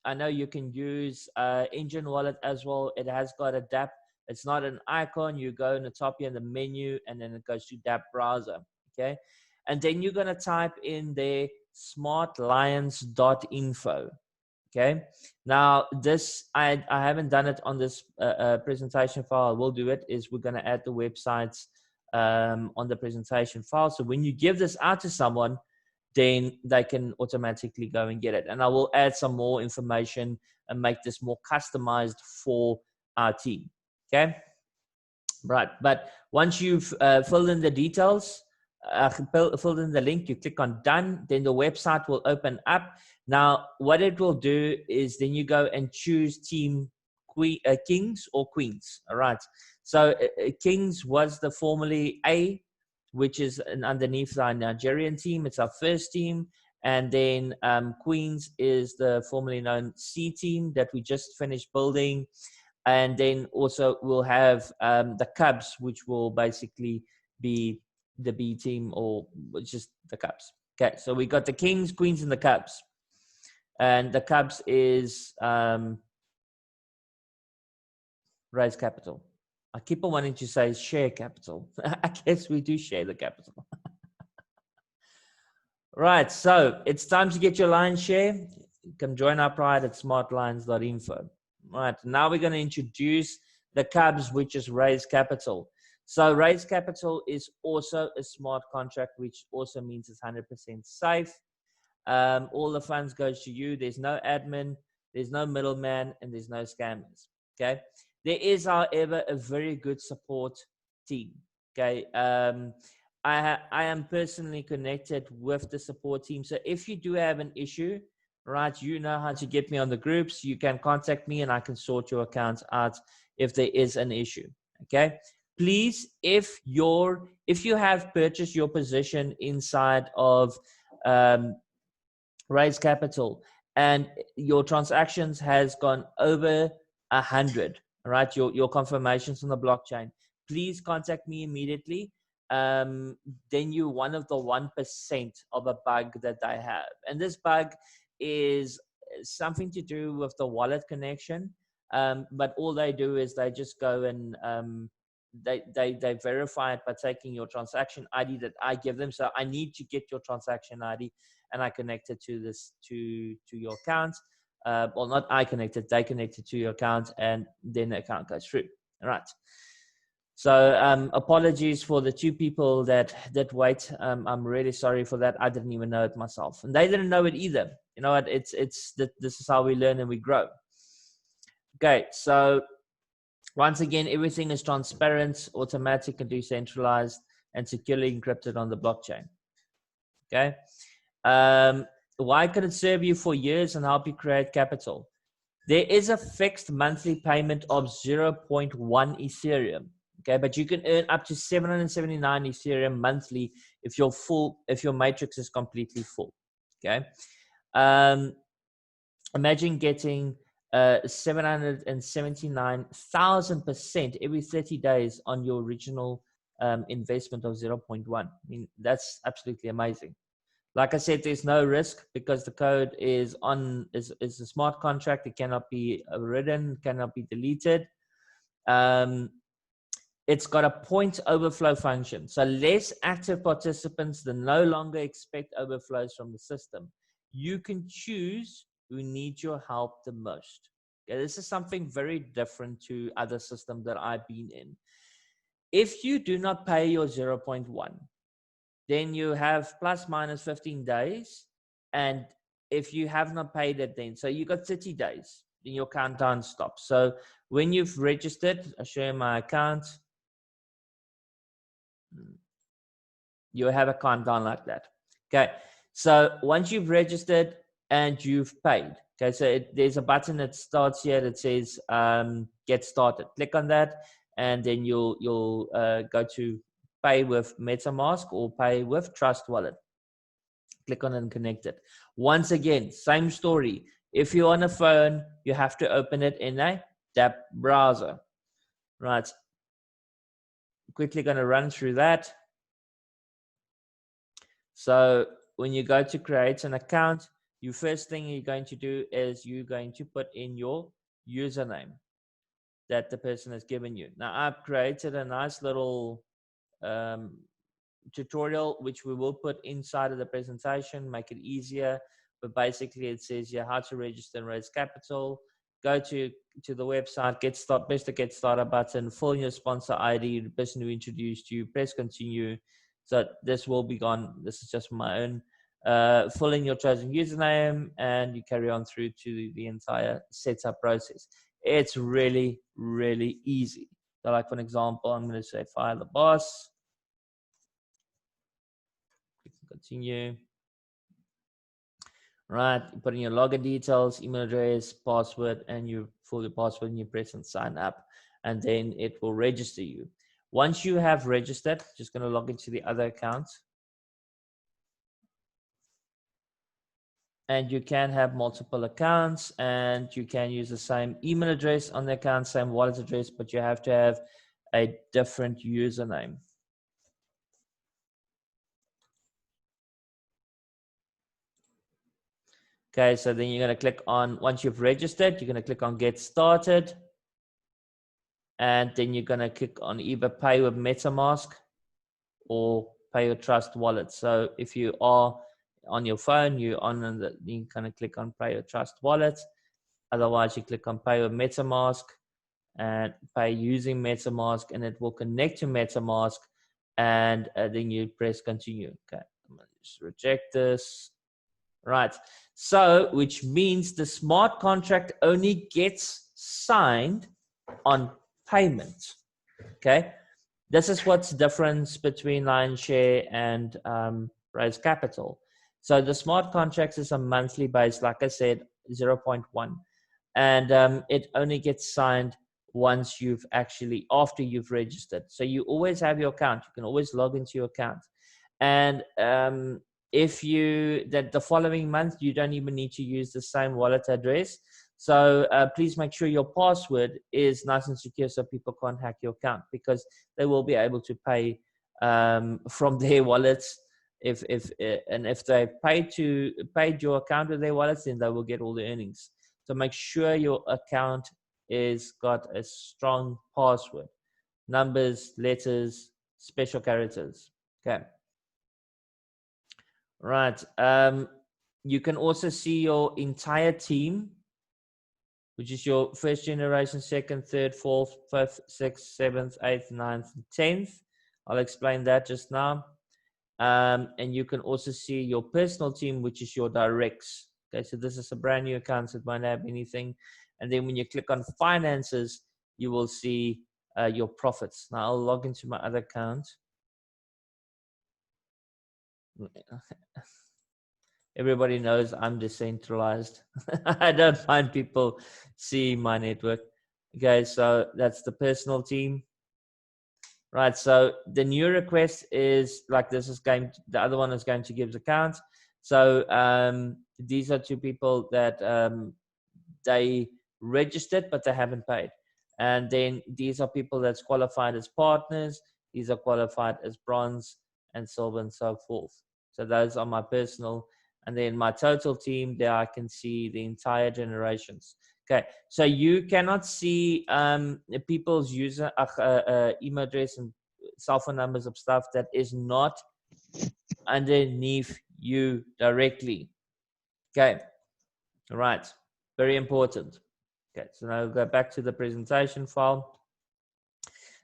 I know you can use Engine Wallet as well. It has got a DApp. It's not an icon. You go in the top here in the menu, and then it goes to DApp browser, okay? And then you're going to type in there smartlions.info. Okay, now this, I haven't done it on this presentation file. I will do it, is we're going to add the websites on the presentation file. So when you give this out to someone, then they can automatically go and get it. And I will add some more information and make this more customized for our team. Okay, right. But once you've filled in the details, filled in the link, you click on done, then the website will open up. Now, what it will do is then you go and choose team kings or queens. All right. So kings was the formerly A, which is underneath our Nigerian team. It's our first team. And then queens is the formerly known C team that we just finished building. And then also we'll have the Cubs, which will basically be the B team, or just the Cubs. Okay, so we got the kings, queens, and the Cubs. And the Cubs is raise capital. I keep on wanting to say share capital. I guess we do share the capital. Right, so it's time to get your lion's share. Come join our pride at smartlions.info. Right, now we're going to introduce the Cubs, which is raise capital. So raise capital is also a smart contract, which also means it's 100% safe. All the funds goes to you. There's no admin, there's no middleman, and there's no scammers. Okay. There is, however, a very good support team. Okay. I am personally connected with the support team. So if you do have an issue, right, you know how to get me on the groups. You can contact me and I can sort your account out if there is an issue. Okay. Please, if you have purchased your position inside of raise capital and your transactions has gone over 100, right, your confirmations on the blockchain, please contact me immediately. Then you're one of the 1% of a bug that I have, and this bug is something to do with the wallet connection. But all they do is they just go and they verify it by taking your transaction ID that I give them. So I need to get your transaction ID and I connect it to this to your account. Well, not I connected, they connected to your account, and then the account goes through. All right. So apologies for the 2 people that wait. I'm really sorry for that. I didn't even know it myself, and they didn't know it either. You know what? This is how we learn and we grow. Okay, so once again, everything is transparent, automatic, and decentralized, and securely encrypted on the blockchain. Okay. Why could it serve you for years and help you create capital? There is a fixed monthly payment of 0.1 Ethereum. Okay, but you can earn up to 779 Ethereum monthly if your matrix is completely full. Okay. Imagine getting 779,000% every 30 days on your original investment of 0.1. I mean, that's absolutely amazing. Like I said, there's no risk because the code is a smart contract. It cannot be written, cannot be deleted. It's got a point overflow function. So less active participants, they no longer expect overflows from the system. You can choose who needs your help the most. Okay, this is something very different to other systems that I've been in. If you do not pay your 0.1, then you have plus minus 15 days. And if you have not paid it, then so you got 30 days, then your countdown stops. So when you've registered, I'll show you my account. You have a countdown like that. Okay. So once you've registered and you've paid, okay, so there's a button that starts here that says get started. Click on that, and then you'll go to pay with MetaMask or pay with Trust Wallet. Click on it and connect it. Once again, same story. If you're on a phone, you have to open it in a tab browser. Right. Quickly going to run through that. So when you go to create an account, your first thing you're going to do is you're going to put in your username that the person has given you. Now I've created a nice little tutorial which we will put inside of the presentation, make it easier. But basically it says here how to register and raise capital. Go to the website, press the get started button, fill in your sponsor ID, the person who introduced you, press continue. So this will be gone. This is just my own. Fill in your chosen username and you carry on through to the entire setup process. It's really, really easy. So like for an example, I'm going to say fire the boss. Continue. Right, you put in your login details, email address, password, and you fill your password and you press and sign up, and then it will register you. Once you have registered, just going to log into the other account. And you can have multiple accounts and you can use the same email address on the account, same wallet address, but you have to have a different username. Okay, so then you're going to click on, once you've registered, you're going to click on get started. And then you're going to click on either pay with MetaMask or pay your Trust Wallet. So if you are on your phone, you're going to click on pay your Trust Wallet. Otherwise, you click on pay with MetaMask. and pay using MetaMask, and it will connect to MetaMask, and then you press continue. Okay, I'm gonna just reject this. Right, so which means the smart contract only gets signed on payment. Okay, this is what's the difference between Lionshare and Raise Capital. So the smart contracts is a monthly base, like I said, 0.1, and it only gets signed once you've actually, after you've registered. So you always have your account. You can always log into your account, and if you that the following month you don't even need to use the same wallet address. So please make sure your password is nice and secure so people can't hack your account, because they will be able to pay from their wallets. If they paid your account with their wallets, then they will get all the earnings. So make sure your account is got a strong password, numbers, letters, special characters. Okay. Right. You can also see your entire team, which is your first generation, second, third, fourth, fifth, sixth, seventh, eighth, ninth, and 10th. I'll explain that just now. And you can also see your personal team, which is your directs. Okay, so this is a brand new account, so it won't have anything. And then when you click on finances, you will see your profits. Now I'll log into my other account. Everybody knows I'm decentralized. I don't find people see my network. Okay, so that's the personal team. Right, so the new request is like this is going to, the other one is going to give account. So these are two people that they registered, but they haven't paid. And then these are people that's qualified as partners. These are qualified as bronze and silver and so forth. So those are my personal. And then my total team, there I can see the entire generations. Okay, so you cannot see people's user email address and cell phone numbers of stuff that is not underneath you directly. Okay, all right, very important. Okay, so now we'll go back to the presentation file.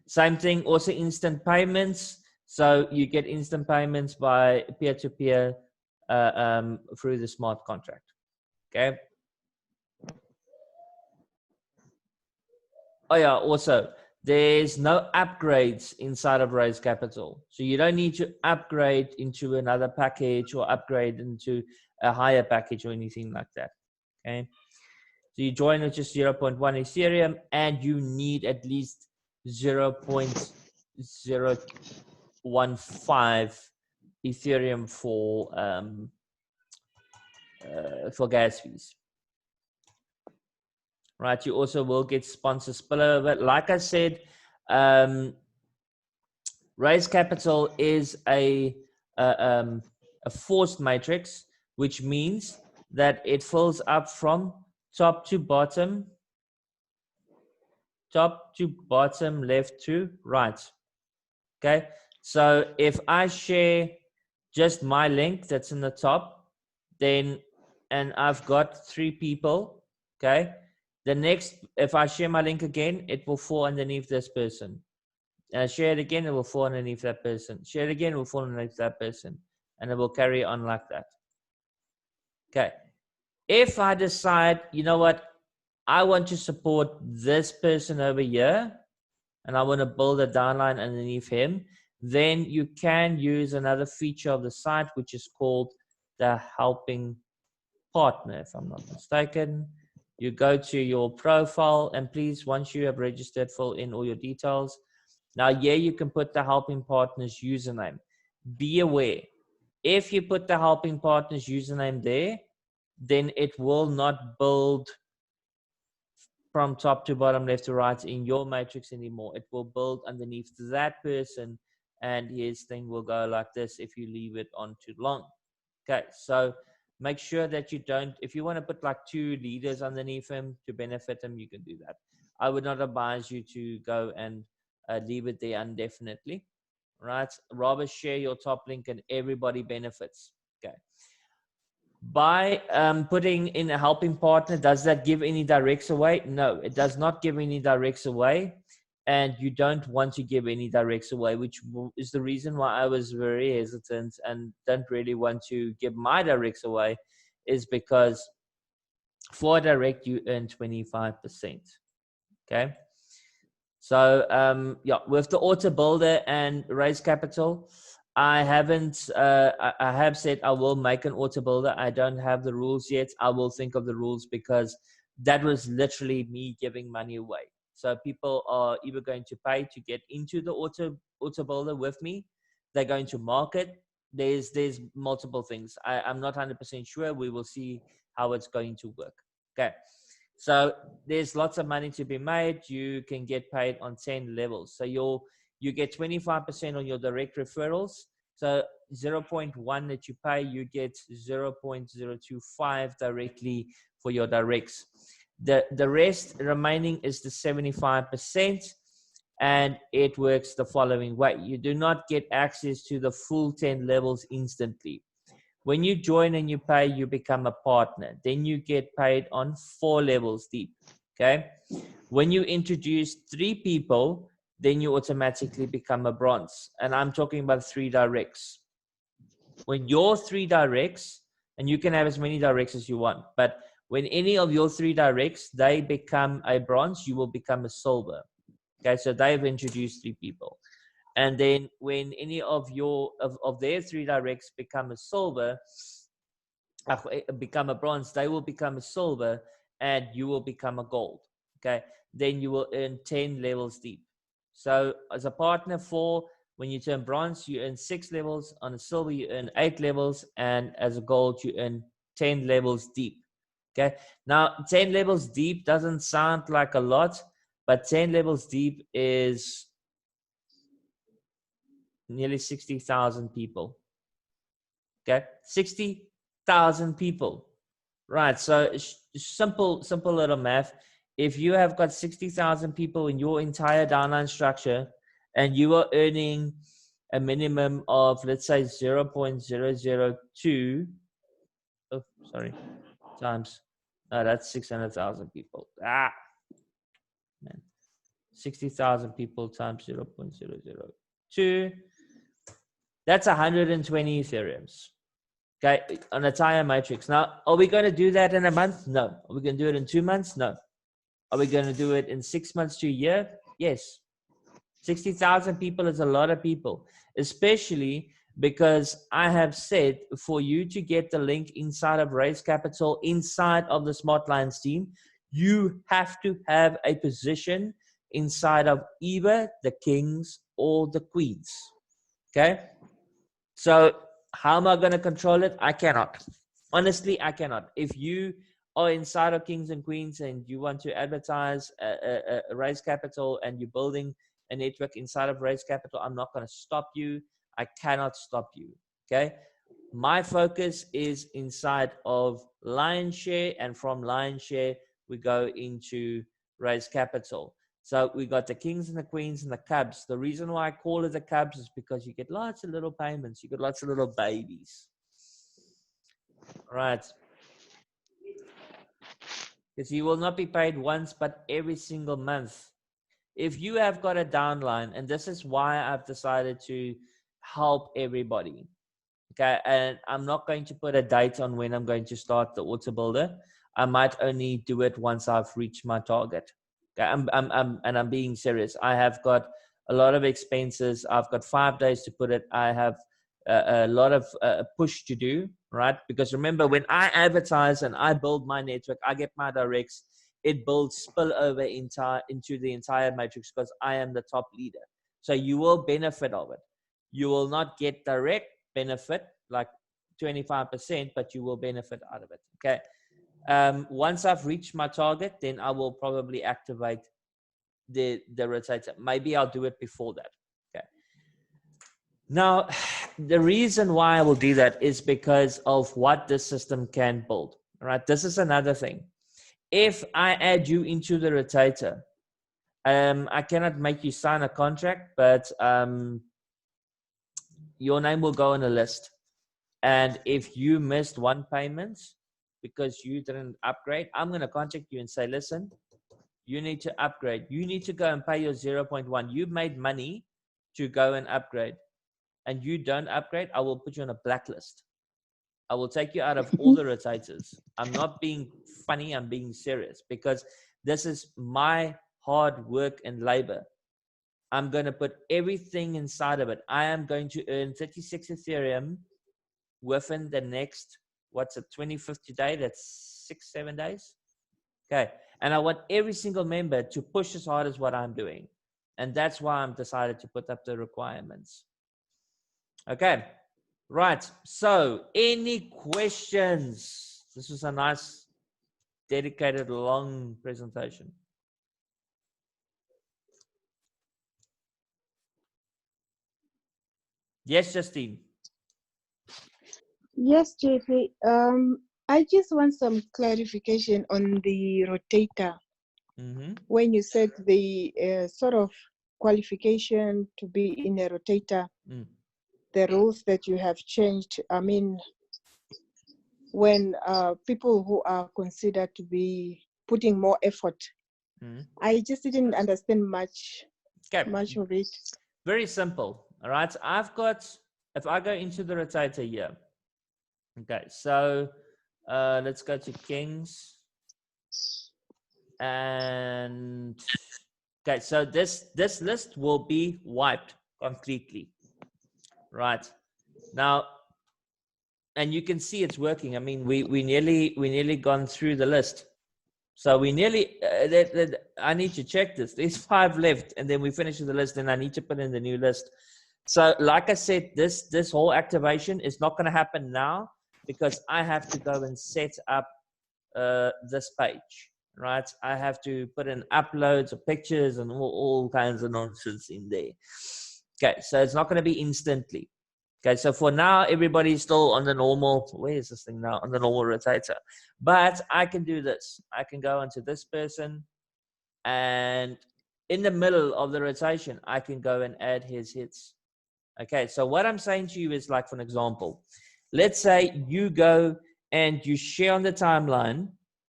Same thing, also instant payments. So you get instant payments by peer-to-peer through the smart contract. Okay. Oh yeah, also there's no upgrades inside of Raise Capital. So you don't need to upgrade into another package or upgrade into a higher package or anything like that. Okay. So you join with just 0.1 Ethereum and you need at least 0.015 Ethereum for gas fees. Right, you also will get sponsor spillover. Like I said, Raise Capital is a forced matrix, which means that it fills up from top to bottom, left to right. Okay, so if I share just my link that's in the top, then, and I've got 3 people, okay, the next, if I share my link again, it will fall underneath this person. And I share it again, it will fall underneath that person. Share it again, it will fall underneath that person. And it will carry on like that. Okay. If I decide, you know what, I want to support this person over here, and I want to build a downline underneath him, then you can use another feature of the site, which is called the helping partner, if I'm not mistaken. You go to your profile, and please, once you have registered, fill in all your details. Now, here you can put the helping partner's username. Be aware, if you put the helping partner's username there, then it will not build from top to bottom, left to right in your matrix anymore. It will build underneath that person, and his thing will go like this if you leave it on too long. Okay, so make sure that you don't, if you want to put like 2 leaders underneath him to benefit him, you can do that. I would not advise you to go and leave it there indefinitely, right? Rather share your top link and everybody benefits. Okay. By putting in a helping partner, does that give any directs away? No, it does not give any directs away. And you don't want to give any directs away, which is the reason why I was very hesitant and don't really want to give my directs away, is because for a direct, you earn 25%. Okay. So yeah, with the Autobuilder and raise capital, I haven't, I have said I will make an Autobuilder. I don't have the rules yet. I will think of the rules, because that was literally me giving money away. So people are either going to pay to get into the Autobuilder with me. They're going to market. There's multiple things. I'm not 100% sure. We will see how it's going to work. Okay. So there's lots of money to be made. You can get paid on 10 levels. So you get 25% on your direct referrals. So 0.1 that you pay, you get 0.025 directly for your directs. The rest remaining is the 75%, and it works the following way. You do not get access to the full 10 levels instantly. When you join and you pay, you become a partner. Then you get paid on 4 levels deep. Okay. When you introduce 3 people, then you automatically become a bronze. And I'm talking about 3 directs. When your 3 directs, and you can have as many directs as you want, but when any of your 3 directs, they become a bronze, you will become a silver. Okay. So they've introduced 3 people. And then when any of your of their 3 directs become a silver, become a bronze, they will become a silver, and you will become a gold. Okay. Then you will earn 10 levels deep. So as a partner, when you turn bronze, you earn 6 levels. On a silver, you earn 8 levels. And as a gold, you earn 10 levels deep. Okay. Now, 10 levels deep doesn't sound like a lot, but 10 levels deep is nearly 60,000 people. Okay, 60,000 people. Right. So simple little math. If you have got 60,000 people in your entire downline structure, and you are earning a minimum of, let's say, 0.002, oh, sorry, times, no, that's 600,000 people. Man, 60,000 people times 0.002. That's 120 Ethereums. Okay, an entire matrix. Now, are we going to do that in a month? No. Are we going to do it in 2 months? No. Are we going to do it in 6 months to a year? Yes. 60,000 people is a lot of people, especially because I have said for you to get the link inside of Raise Capital, inside of the smartlions team, you have to have a position inside of either the kings or the queens. Okay. So how am I going to control it? I cannot. Honestly, I cannot. If you are inside of Kings and Queens and you want to advertise Raise Capital, and you're building a network inside of Raise Capital, I'm not going to stop you. I cannot stop you. Okay. My focus is inside of Lionshare, and from Lionshare, we go into Raise Capital. So we got the kings and the queens and the cubs. The reason why I call it the cubs is because you get lots of little payments. You get lots of little babies. Right. Because you will not be paid once, but every single month. If you have got a downline, and this is why I've decided to help everybody. Okay. And I'm not going to put a date on when I'm going to start the Autobuilder. I might only do it once I've reached my target. Okay, I'm being serious. I have got a lot of expenses. I've got 5 days to put it. I have a lot of push to do, right? Because remember, when I advertise and I build my network, I get my directs. It builds spillover into the entire matrix, because I am the top leader. So you will benefit of it. You will not get direct benefit, like 25%, but you will benefit out of it. Okay. Once I've reached my target, then I will probably activate the rotator. Maybe I'll do it before that. Okay. Now, the reason why I will do that is because of what this system can build. All right. This is another thing. If I add you into the rotator, I cannot make you sign a contract, but your name will go on a list. And if you missed one payment because you didn't upgrade, I'm going to contact you and say, listen, you need to upgrade. You need to go and pay your 0.1. You made money to go and upgrade. And you don't upgrade, I will put you on a blacklist. I will take you out of all the rotators. I'm not being funny, I'm being serious, because this is my hard work and labor. I'm going to put everything inside of it. I am going to earn 36 Ethereum within the next, 50 day? That's 6-7 days. Okay. And I want every single member to push as hard as what I'm doing. And that's why I'm decided to put up the requirements. Okay. Right. So any questions? This was a nice, dedicated, long presentation. Yes, Justine. Yes, JP. I just want some clarification on the rotator. Mm-hmm. When you said the sort of qualification to be in a rotator, the rules that you have changed. I mean, when people who are considered to be putting more effort, I just didn't understand much of it. Very simple. All right. If I go into the rotator here. Okay. So let's go to Kings. And okay, so this list will be wiped completely. Right. Now, and you can see it's working. I mean, we nearly gone through the list. So we nearly, I need to check this. There's 5 left, and then we finish the list, and I need to put in the new list. So like I said, this whole activation is not going to happen now because I have to go and set up this page, right? I have to put in uploads of pictures and all kinds of nonsense in there. Okay, so it's not going to be instantly. Okay, so for now, everybody's still on the normal, where is this thing now? On the normal rotator. But I can do this. I can go into this person, and in the middle of the rotation, I can go and add his hits. Okay, so what I'm saying to you is, like, for an example, let's say you go and you share on the timeline,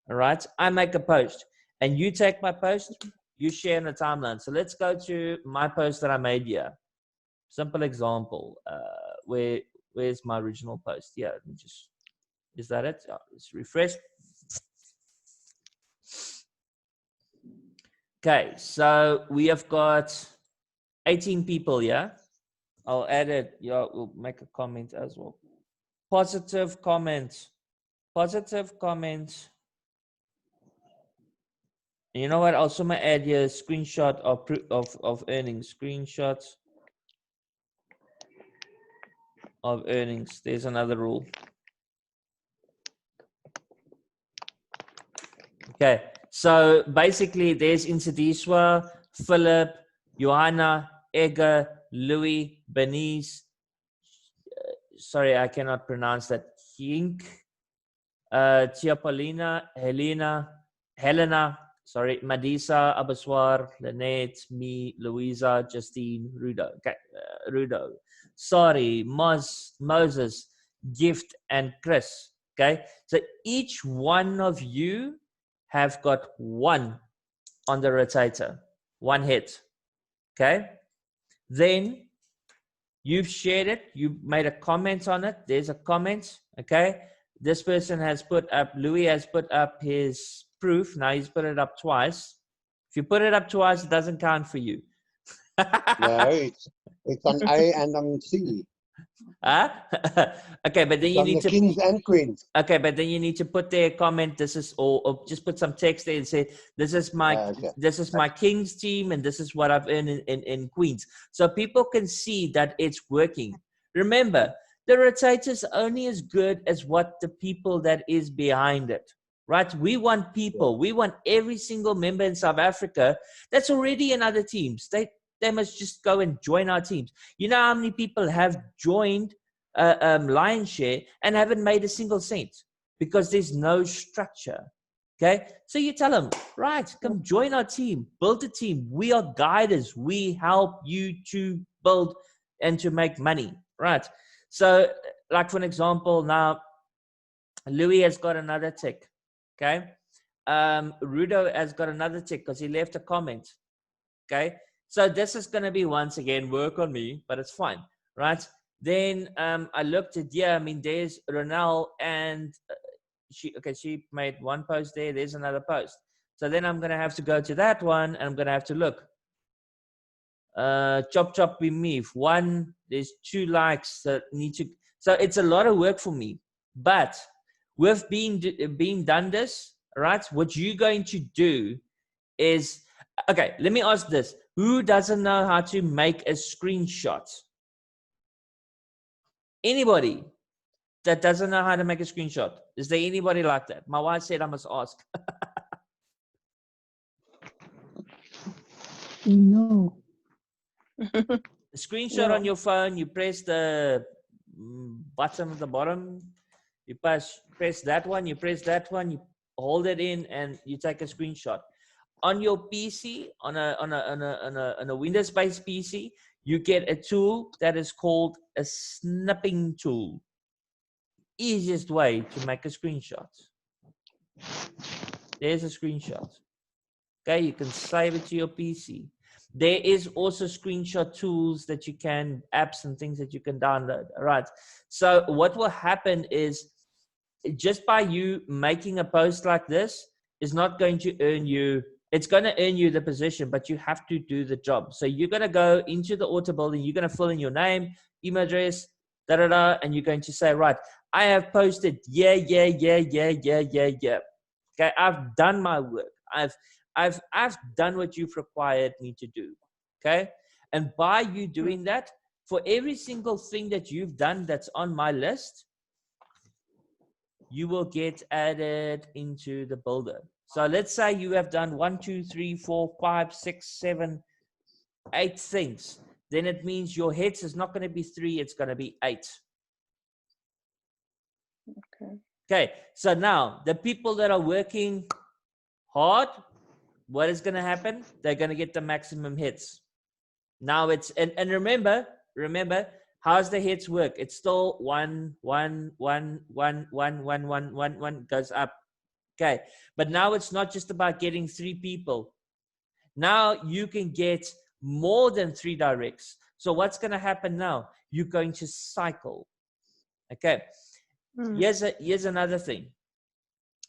all right? I make a post, and you take my post, you share on the timeline. So let's go to my post that I made here. Simple example. Where's my original post? Yeah, let me just, is that it? Oh, let's refresh. Okay, so we have got 18 people here. I'll add it. Yeah, we'll make a comment as well. Positive comment. Positive comment. And you know what? Also, my add here a screenshot of earnings. Screenshots of earnings. There's another rule. Okay, so basically there's Insidiswa, Philip, Johanna, Edgar, Louis, Benice, sorry, I cannot pronounce that, Hink, Tiapolina, Helena, sorry, Madisa, Abaswar, Lynette, me, Louisa, Justine, Rudo, okay, Rudo, sorry, Moses, Gift, and Chris. Okay, so each one of you have got 1 on the rotator, 1 hit. Okay, then you've shared it, you made a comment on it, there's a comment. Okay, this person has put up, Louis has put up his proof. Now he's put it up twice. If you put it up twice, it doesn't count for you. No, it's on A and on C. Huh? Okay, but then It's you on need the to kings and queens. Okay, but then you need to put their comment. This is, or just put some text there and say, "This is my this is my Kings team, and this is what I've earned in Queens," so people can see that it's working. Remember, the rotator's only as good as what the people that is behind it, right? We want people. We want every single member in South Africa that's already in other teams. They must just go and join our teams. You know how many people have joined Lion Share and haven't made a single cent because there's no structure. Okay, so you tell them, right, come join our team, build a team. We are guiders. We help you to build and to make money, right? So like for an example, now Louis has got another tick. Okay. Rudo has got another tick because he left a comment. Okay. So this is going to be, once again, work on me, but it's fine. Right. Then I looked at, yeah, I mean, there's Ronelle and she made one post there. There's another post. So then I'm going to have to go to that one and I'm going to have to look. Chop chop be me. One, there's 2 likes that need to. So it's a lot of work for me. But with being done this, right? What you're going to do is, okay, let me ask this. Who doesn't know how to make a screenshot? Anybody that doesn't know how to make a screenshot? Is there anybody like that? My wife said I must ask. No. A screenshot No. on your phone, you press the button at the bottom, you press that one, you press that one, you hold it in and you take a screenshot. On your PC, on a Windows-based PC, you get a tool that is called a snipping tool. Easiest way to make a screenshot. There's a screenshot. Okay, you can save it to your PC. There is also screenshot tools that you can, apps and things that you can download. All right. So what will happen is, just by you making a post like this is not going to earn you, it's going to earn you the position, but you have to do the job. So you're going to go into the Autobuilder, you're going to fill in your name, email address, and you're going to say, right, I have posted, yeah. Okay, I've done my work. I've done what you've required me to do. Okay. And by you doing that, for every single thing that you've done that's on my list, you will get added into the builder. So let's say you have done 1, 2, 3, 4, 5, 6, 7, 8 things. Then it means your heads is not going to be 3, it's going to be 8. Okay. Okay. So now the people that are working hard, what is going to happen? They're going to get the maximum hits. Now it's, and remember, how's the hits work? It's still 1, 1, 1, 1, 1, 1, 1, 1, 1 goes up. Okay. But now it's not just about getting 3 people. Now you can get more than 3 directs. So what's going to happen now? You're going to cycle. Okay. Here's another thing.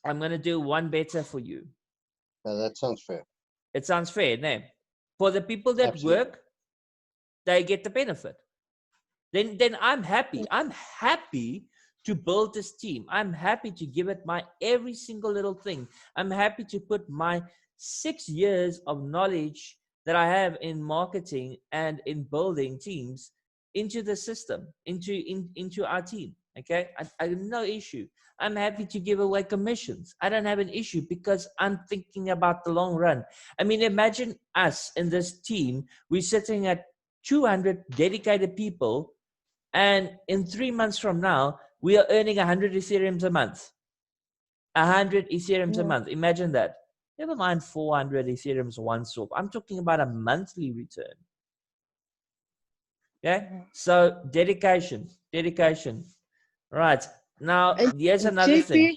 I'm going to do one better for you. That sounds fair. It sounds fair, no? For the people that Absolutely. work, they get the benefit. Then I'm happy. I'm happy to build this team. I'm happy to give it my every single little thing. I'm happy to put my 6 years of knowledge that I have in marketing and in building teams into the system, into our team. Okay, I have no issue. I'm happy to give away commissions. I don't have an issue because I'm thinking about the long run. I mean, imagine us in this team. We're sitting at 200 dedicated people, and in 3 months from now, we are earning 100 Ethereums a month. 100 Ethereums a month. Imagine that. Never mind 400 Ethereums once off. I'm talking about a monthly return. Okay, so dedication. Right. Now, here's another thing.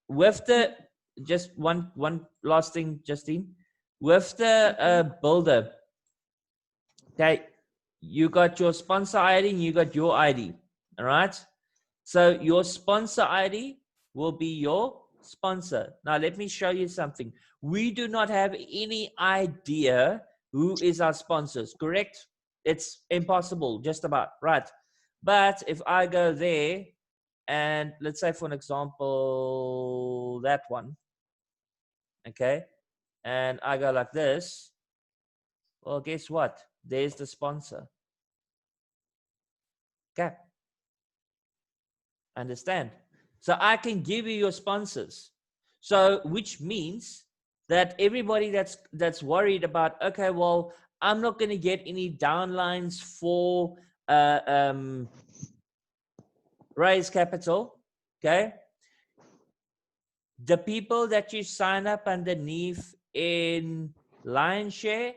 With the, just one last thing, Justine. With the builder, okay, you got your sponsor ID and you got your ID. All right. So your sponsor ID will be your sponsor. Now, let me show you something. We do not have any idea who is our sponsors, correct? It's impossible, just about, right? But if I go there, and let's say, for an example, that one, okay, and I go like this, well, guess what? There's the sponsor. Okay. Understand? So I can give you your sponsors. So which means that everybody that's worried about, okay, well, I'm not going to get any downlines for raise capital. Okay. The people that you sign up underneath in Lionshare,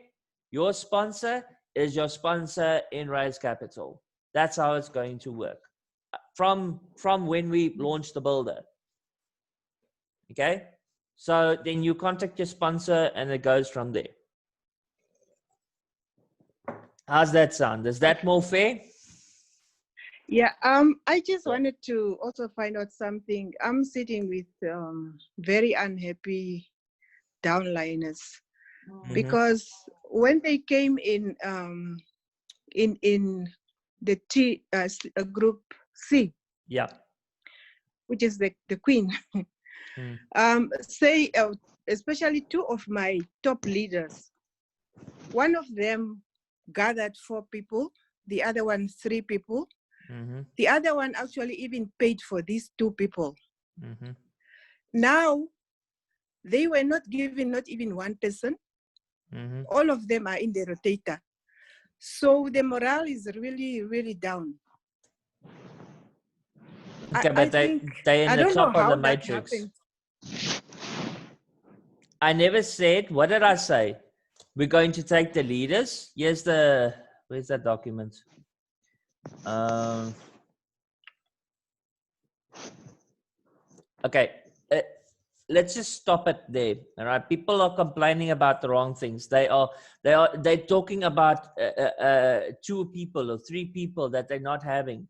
your sponsor is your sponsor in raise capital. That's how it's going to work. from when we launched the builder. Okay, so then you contact your sponsor and it goes from there. How's that sound? Is that more fair? Yeah, I just wanted to also find out something. I'm sitting with very unhappy downliners because when they came in the group C, Yeah. which is the queen, say especially two of my top leaders, one of them gathered 4 people, the other one 3 people. The other one actually even paid for these 2 people. Now, they were not given not even 1 person. All of them are in the rotator. So the morale is really, really down. Okay, but they're in the top of the matrix. I never said, what did I say? We're going to take the leaders. Where's that document? Okay, let's just stop it there. All right, people are complaining about the wrong things. They're talking about 2 people or 3 people that they're not having.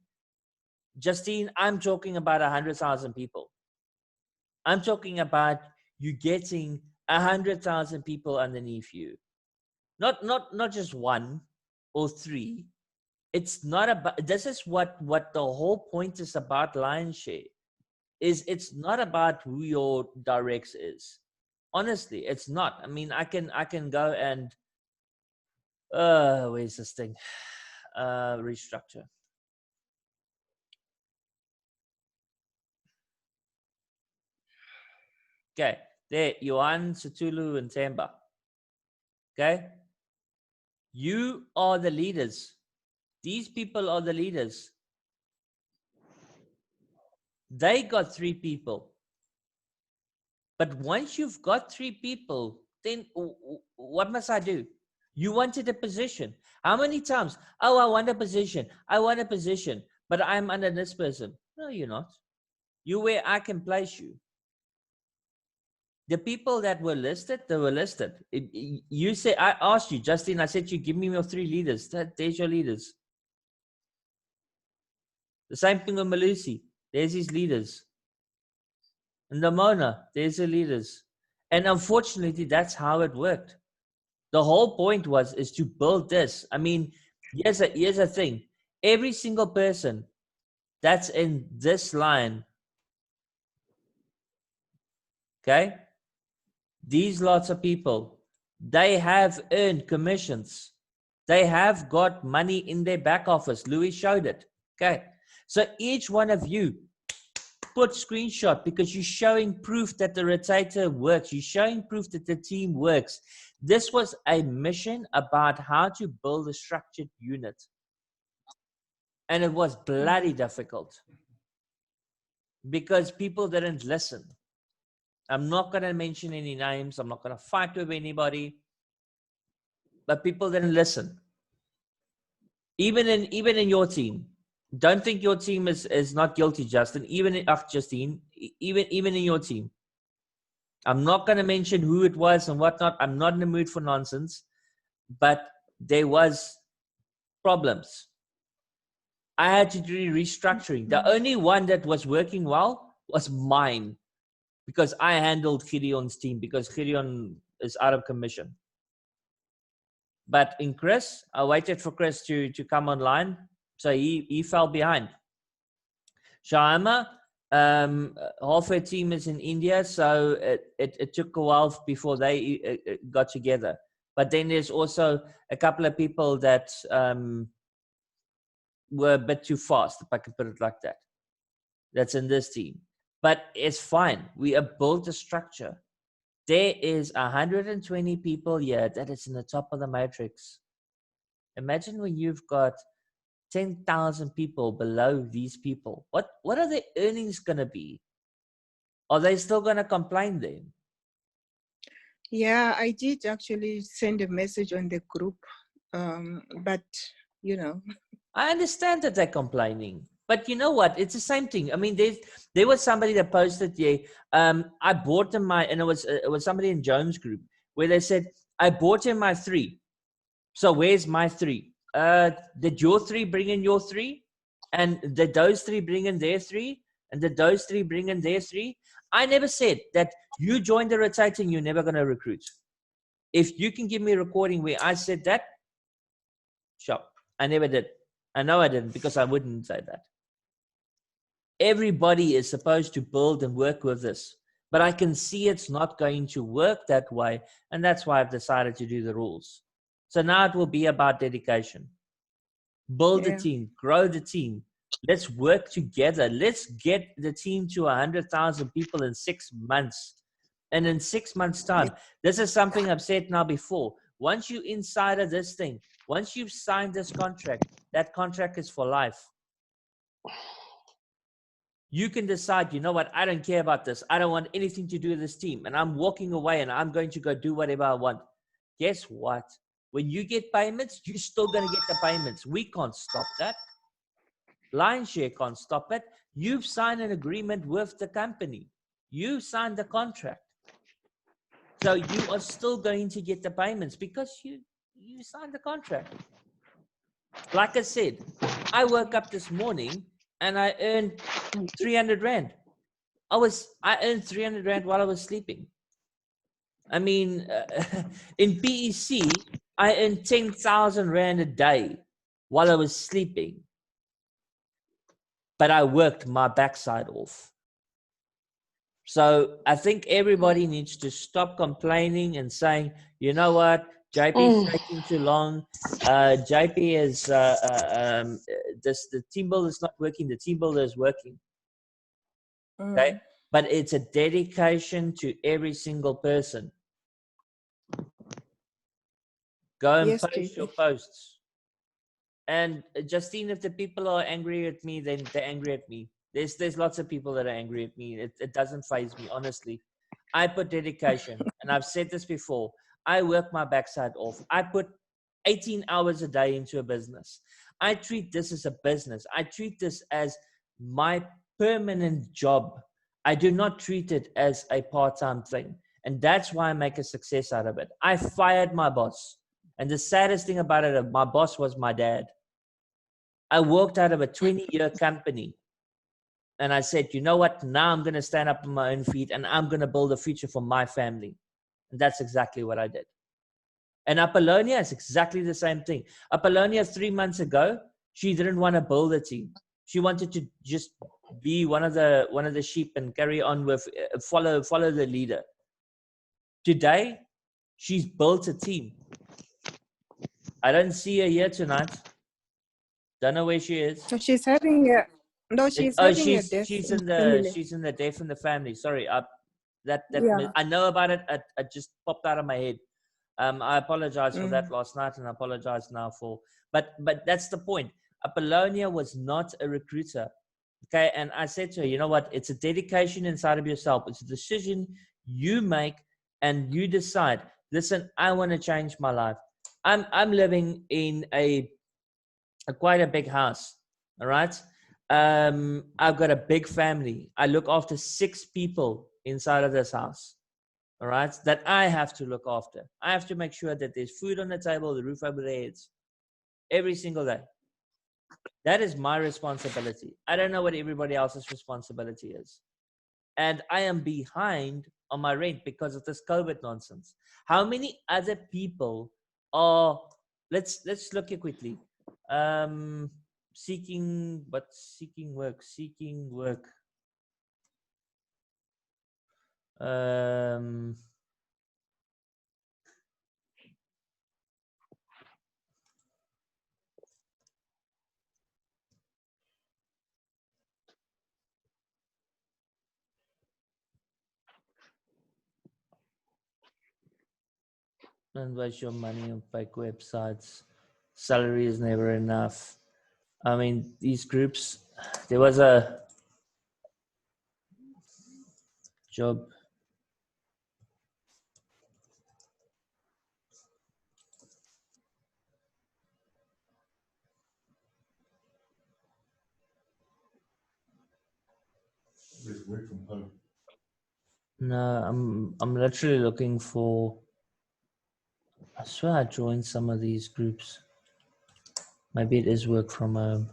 Justine, I'm talking about 100,000 people. I'm talking about you getting 100,000 people underneath you. Not just 1 or 3. It's not about, this is what the whole point is about Lions Share. It's not about who your directs is. Honestly, it's not. I mean, I can go and where's this thing? Restructure. Okay, there, Johan, Satulu, and Temba. Okay, you are the leaders. These people are the leaders. They got 3 people. But once you've got 3 people, then what must I do? You wanted a position. How many times? Oh, I want a position. I want a position, but I'm under this person. No, you're not. You're where I can place you. The people that were listed, they were listed. You say, I asked you, Justin, I said, you give me your 3 leaders. There's your leaders. The same thing with Malusi. There's his leaders. And the Mona, there's the leaders. And unfortunately, that's how it worked. The whole point is to build this. I mean, here's a thing. Every single person that's in this line, okay? These lots of people, they have earned commissions. They have got money in their back office. Louis showed it, okay? So each one of you, put screenshot because you're showing proof that the rotator works. You're showing proof that the team works. This was a mission about how to build a structured unit. And it was bloody difficult because people didn't listen. I'm not going to mention any names. I'm not going to fight with anybody, but people didn't listen. Even in your team. Don't think your team is not guilty, Justin. Justine, even in your team. I'm not going to mention who it was and whatnot. I'm not in the mood for nonsense, but there was problems. I had to do restructuring. The only one that was working well was mine because I handled Gideon's team because Gideon is out of commission. But in Chris, I waited for Chris to come online. So he fell behind. Shaima, half her team is in India, so it took a while before they got together. But then there's also a couple of people that were a bit too fast, if I can put it like that. That's in this team. But it's fine. We have built a structure. There is 120 people here that is in the top of the matrix. Imagine when you've got 10,000 people below these people. What are their earnings going to be? Are they still going to complain then? Yeah, I did actually send a message on the group, but you know. I understand that they're complaining. But you know what? It's the same thing. I mean, there was somebody that posted, I bought them and it was somebody in Jones Group where they said, I bought him my 3. So where's my 3? Did your 3 bring in your 3? And did those 3 bring in their 3? And did those 3 bring in their 3? I never said that you joined the rotating, you're never going to recruit. If you can give me a recording where I said that, sure. I never did. I know I didn't because I wouldn't say that. Everybody is supposed to build and work with this. But I can see it's not going to work that way. And that's why I've decided to do the rules. So now it will be about dedication. Build a team, grow the team. Let's work together. Let's get the team to 100,000 people in 6 months. And in 6 months' time, this is something I've said now before. Once you inside of this thing, once you've signed this contract, that contract is for life. You can decide, you know what, I don't care about this. I don't want anything to do with this team. And I'm walking away and I'm going to go do whatever I want. Guess what? When you get payments, you're still going to get the payments. We can't stop that. Lionshare can't stop it. You've signed an agreement with the company. You signed the contract. So you are still going to get the payments because you signed the contract. Like I said, I woke up this morning and I earned 300 Rand. I earned 300 Rand while I was sleeping. I mean, in PEC, I earned 10,000 Rand a day while I was sleeping. But I worked my backside off. So I think everybody needs to stop complaining and saying, you know what, JP is taking too long. JP is, the team builder is not working. The team builder is working. Okay. But it's a dedication to every single person. Go and post your posts. And Justine, if the people are angry at me, then they're angry at me. There's lots of people that are angry at me. It doesn't faze me, honestly. I put dedication, and I've said this before. I work my backside off. I put 18 hours a day into a business. I treat this as a business. I treat this as my permanent job. I do not treat it as a part-time thing. And that's why I make a success out of it. I fired my boss. And the saddest thing about it, my boss was my dad. I worked out of a 20-year company. And I said, you know what? Now I'm going to stand up on my own feet and I'm going to build a future for my family. And that's exactly what I did. And Apollonia is exactly the same thing. Apollonia 3 months ago, she didn't want to build a team. She wanted to just be one of the sheep and carry on with follow the leader. Today, she's built a team. I don't see her here tonight. Don't know where she is. So she's having a she's having a death she's in in the the family. she's in the death in the family. Sorry, that Yeah. I know about it. It just popped out of my head. I apologize for that last night, and I apologize now for. But that's the point. Apollonia was not a recruiter, okay? And I said to her, you know what? It's a dedication inside of yourself. It's a decision you make, and you decide. Listen, I want to change my life. I'm living in a quite a big house. All right. I've got a big family. I look after 6 people inside of this house. All right. That I have to look after. I have to make sure that there's food on the table, the roof over their heads every single day. That is my responsibility. I don't know what everybody else's responsibility is. And I am behind on my rent because of this COVID nonsense. How many other people are, let's look at quickly. Seeking work. Don't waste your money on fake websites. Salary is never enough. I mean, these groups, there was a job. No, I'm literally looking for. I swear I joined some of these groups. Maybe it is work from home.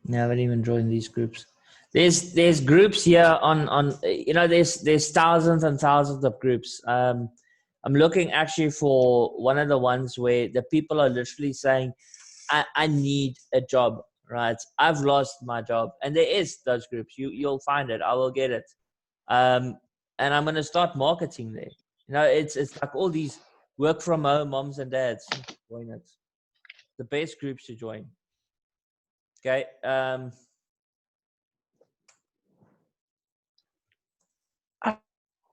No, I haven't even joined these groups. There's groups here on you know there's thousands and thousands of groups. I'm looking actually for one of the ones where the people are literally saying, I need a job, right? I've lost my job, and there is those groups. You'll find it. I will get it, and I'm gonna start marketing there. You know, it's like all these work from home moms and dads. Join it. The best groups to join. Okay.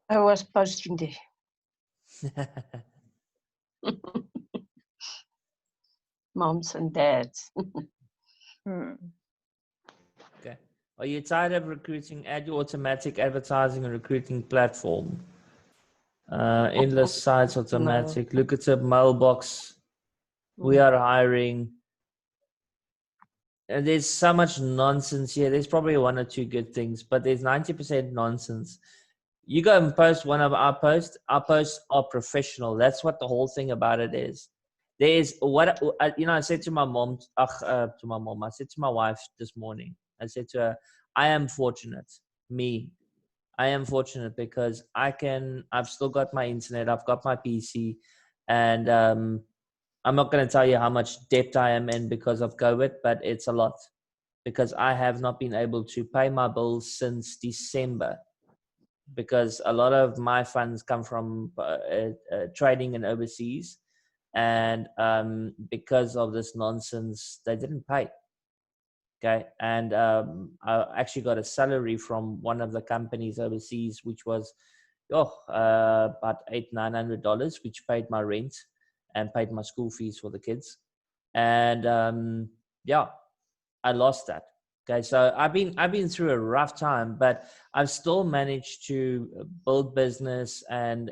I was posting there. Moms and dads. Okay. Are you tired of recruiting? Add your automatic advertising and recruiting platform. Endless sites, automatic. No. Lucrative mailbox. We are hiring. And there's so much nonsense here. There's probably one or two good things, but there's 90% nonsense. You go and post one of our posts. Our posts are professional. That's what the whole thing about it is. There's what, you know, I said to my mom, I said to my wife this morning, I said to her, I am fortunate. I am fortunate because I've still got my internet. I've got my PC, and I'm not going to tell you how much debt I am in because of COVID, but it's a lot because I have not been able to pay my bills since December because a lot of my funds come from trading in overseas. And because of this nonsense, they didn't pay. Okay. And I actually got a salary from one of the companies overseas, which was about $800-900, which paid my rent and paid my school fees for the kids. And yeah, I lost that. Okay, so I've been through a rough time, but I've still managed to build business and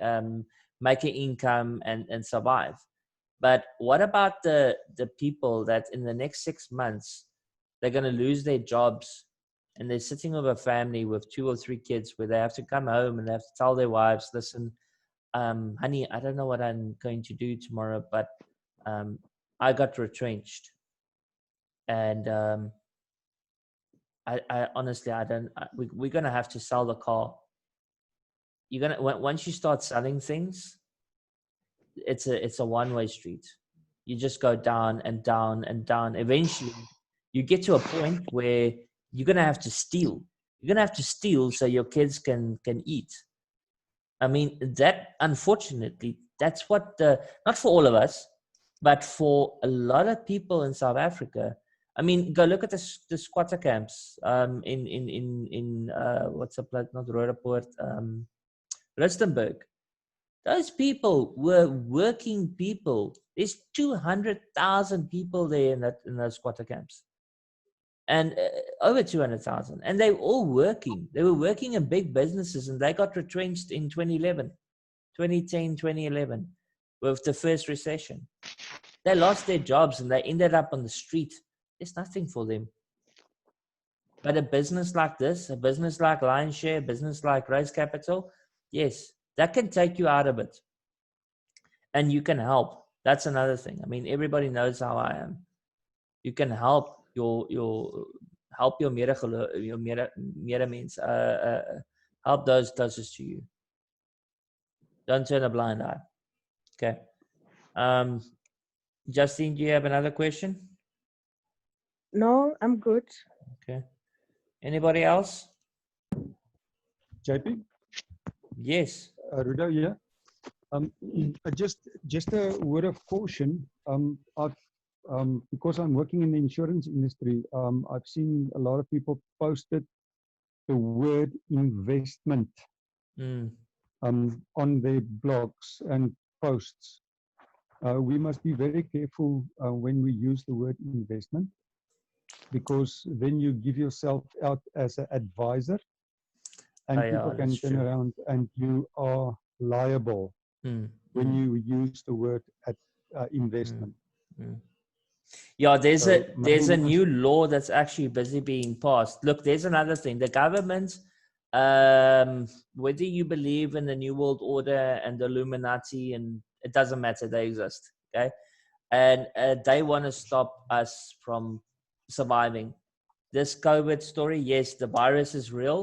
make an income and survive. But what about the people that in the next 6 months they're going to lose their jobs and they're sitting with a family with 2 or 3 kids where they have to come home and they have to tell their wives, listen, honey, I don't know what I'm going to do tomorrow, but I got retrenched. And I honestly, we're going to have to sell the car. Once you start selling things, it's a one-way street. You just go down and down and down. Eventually, you get to a point where you're going to have to steal. You're going to have to steal so your kids can eat. I mean, that unfortunately, that's what not for all of us, but for a lot of people in South Africa. I mean, go look at the squatter camps in what's the place? Not Roodepoort, Rustenburg. Those people were working people. There's 200,000 people there in those squatter camps, and over 200,000, and they were all working. They were working in big businesses, and they got retrenched in 2010, 2011, with the first recession. They lost their jobs and they ended up on the street. There's nothing for them. But a business like this, a business like Lionshare, a business like Raise Capital, yes, that can take you out of it. And you can help. That's another thing. I mean, everybody knows how I am. You can help your means, help those closest to you. Don't turn a blind eye. Okay. Justine, do you have another question? No, I'm good. Okay. Anybody else? JP? Yes. Rudo, yeah. Just a word of caution. Because I'm working in the insurance industry, I've seen a lot of people posted the word investment on their blogs, and posts, we must be very careful when we use the word investment, because then you give yourself out as an advisor, and Oh, yeah, people can that's turn true. around and you are liable when you use the word investment. Yeah, So there's maybe a we new must- law that's actually busy being passed. Look, there's another thing. The government, whether you believe in the New World Order and the Illuminati, and it doesn't matter, they exist. Okay, and they want to stop us from surviving. This COVID story, yes, the virus is real,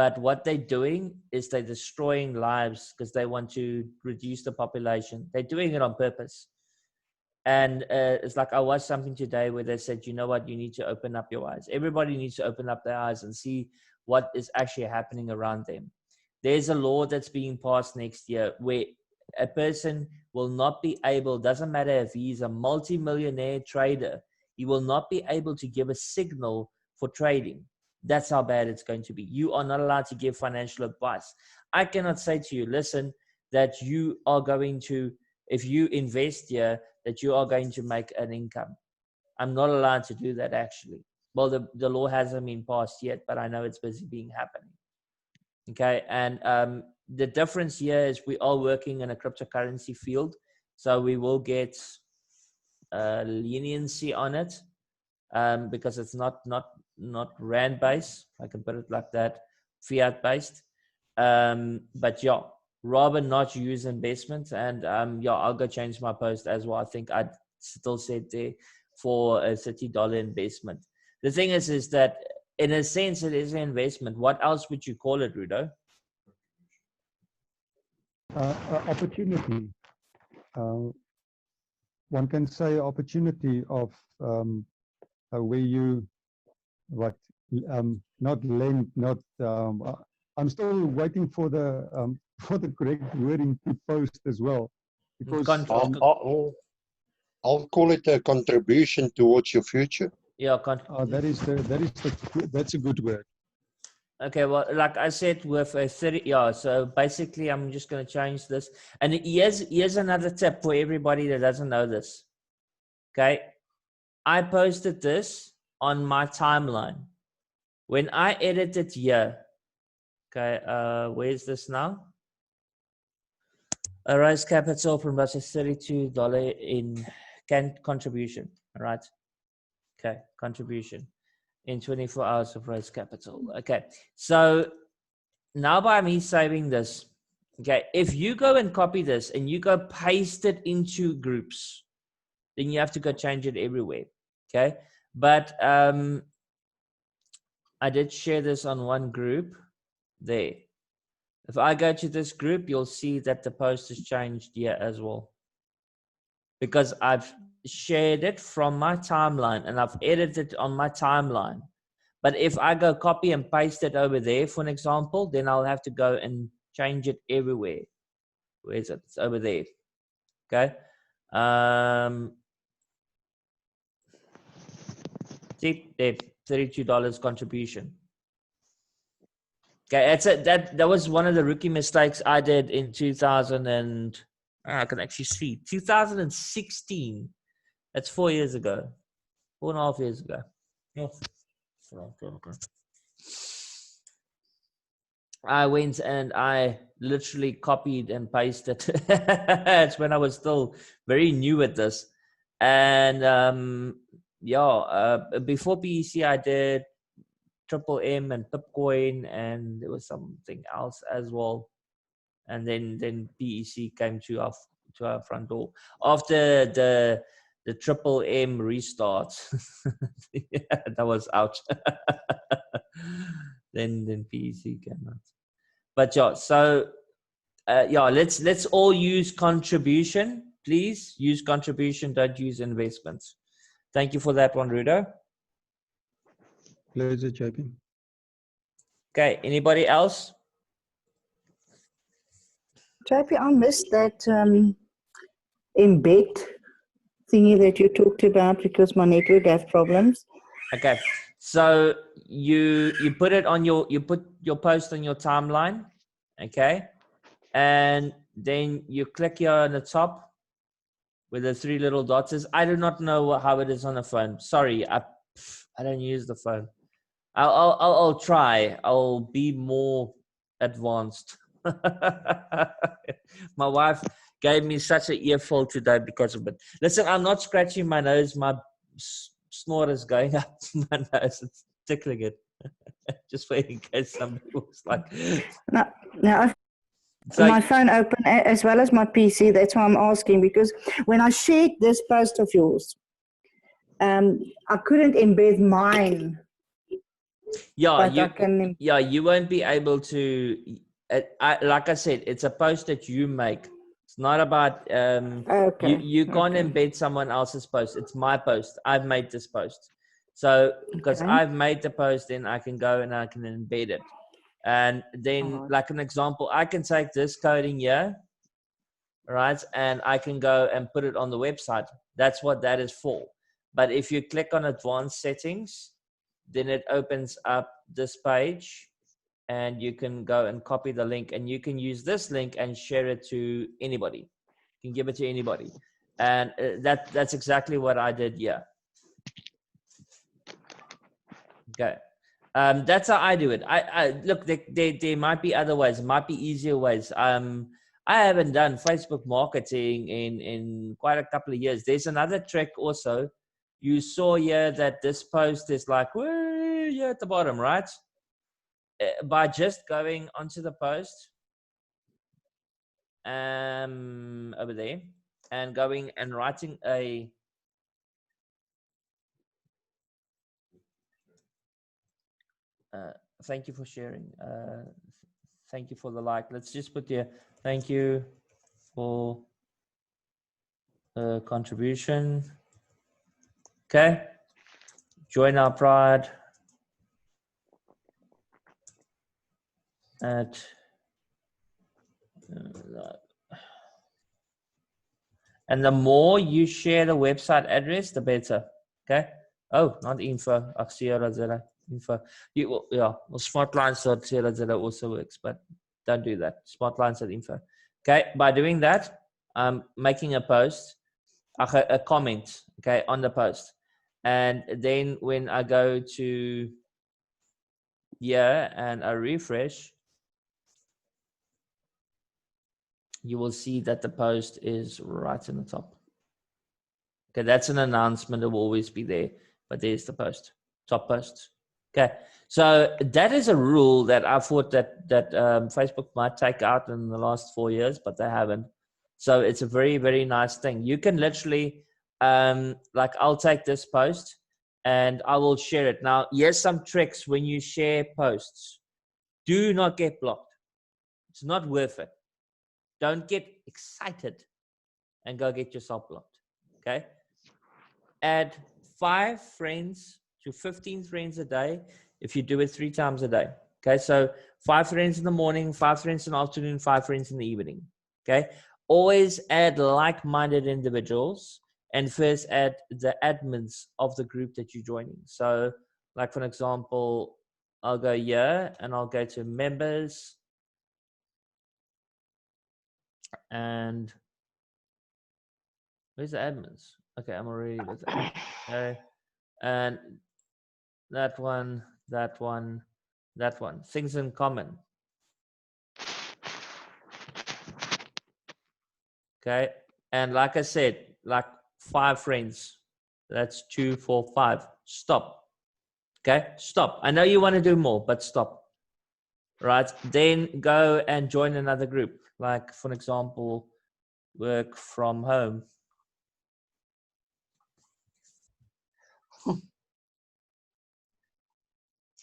but what they're doing is they're destroying lives because they want to reduce the population. They're doing it on purpose. And it's like I watched something today where they said, you know what, you need to open up your eyes. Everybody needs to open up their eyes and see what is actually happening around them. There's a law that's being passed next year where a person will not be able, doesn't matter if he's a multi-millionaire trader, he will not be able to give a signal for trading. That's how bad it's going to be. You are not allowed to give financial advice. I cannot say to you, listen, that you are going to, if you invest here, that you are going to make an income. I'm not allowed to do that, actually. Well, the law hasn't been passed yet, but I know it's busy being happening. Okay, and the difference here is we are working in a cryptocurrency field, so we will get leniency on it because it's not rand based. I can put it like that, fiat based. But yeah, rather not use investments, and yeah, I'll go change my post as well. I think I'd still said there for a $30 investment. The thing is that in a sense it is an investment. What else would you call it, Rudo? opportunity. One can say opportunity of where you not lend, not. I'm still waiting for the correct wording to post as well, because I'll call it a contribution towards your future. Yeah, that's a good word. okay, well, like I said, with a 30, yeah, so basically I'm just going to change this. And here's another tip for everybody that doesn't know this. Okay, I posted this on my timeline. When I edited here, okay, where's this now? A raise capital from about $32 in contribution, all right? Okay, contribution in 24 hours of raise capital. Okay, so now by me saving this, okay, if you go and copy this and you go paste it into groups, then you have to go change it everywhere, okay? But I did share this on one group there. If I go to this group, you'll see that the post has changed here as well, because I've shared it from my timeline and I've edited it on my timeline. But if I go copy and paste it over there, for an example, then I'll have to go and change it everywhere. Where is it? It's over there. Okay. See there, $32 contribution. Okay, that's it. That was one of the rookie mistakes I did in 2000 and I can actually see 2016. That's 4 years ago, 4.5 years ago. Yes. Okay. I went and I literally copied and pasted. It's when I was still very new at this. And before PEC, I did Triple M and Pipcoin, and there was something else as well. And then PEC came to our front door after the Triple M restart. Yeah, that was out. then PEC came out. But yeah, so let's all use contribution. Please use contribution. Don't use investments. Thank you for that one, Rudo. Pleasure, JP. Okay, anybody else? JP, I missed that embed thingy that you talked about because my network has problems. Okay, so you put it on you put your post on your timeline, okay, and then you click here on the top where the 3 little dots is. I do not know how it is on the phone. Sorry, I don't use the phone. I'll try. I'll be more advanced. My wife gave me such an earful today because of it. Listen, I'm not scratching my nose. My snort is going up my nose. It's tickling it. Just for in case somebody was like. Now So, my phone open as well as my PC. That's why I'm asking, because when I shared this post of yours, I couldn't embed mine. Yeah, but you won't be able to. Like I said, it's a post that you make. It's not about you can't embed someone else's post. It's my post. I've made this post. So because I've made the post, then I can go and I can embed it. And then, like an example, I can take this coding here, right? And I can go and put it on the website. That's what that is for. But if you click on advanced settings, then it opens up this page and you can go and copy the link, and you can use this link and share it to anybody. You can give it to anybody. And that's exactly what I did here. Okay. That's how I do it. I look, there might be other ways. It might be easier ways. I haven't done Facebook marketing in quite a couple of years. There's another trick also. You saw here that this post is like way here at the bottom, right? By just going onto the post over there and going and writing a thank you for sharing. Thank you for the like. Let's just put here, thank you for the contribution. Okay. Join our pride at and the more you share the website address, the better. Okay. Oh, not info. Info. Well, smartlions.0 also works, but don't do that. Smartlions.info. Okay. By doing that, I'm making a post, a comment, okay, on the post. And then when I go to here and I refresh, you will see that the post is right in the top. Okay, that's an announcement. It will always be there, but there's the post, top post. Okay, so that is a rule that I thought that Facebook might take out in the last 4 years, but they haven't. So it's a very, very nice thing. You can literally, like I'll take this post and I will share it. Now, here's some tricks when you share posts. Do not get blocked. It's not worth it. Don't get excited and go get yourself blocked. Okay. Add 5 friends to 15 friends a day if you do it 3 times a day. Okay. So 5 friends in the morning, 5 friends in the afternoon, 5 friends in the evening. Okay. Always add like-minded individuals and first add the admins of the group that you're joining. So like for example, I'll go here and I'll go to members. And where's the admins? Okay, I'm already with that. Okay, and that one, that one, that one. Things in common. Okay, and like I said, like 5 friends. That's 2, 4, 5. Stop. Okay, stop. I know you want to do more, but stop. Right, then go and join another group. Like for example, work from home.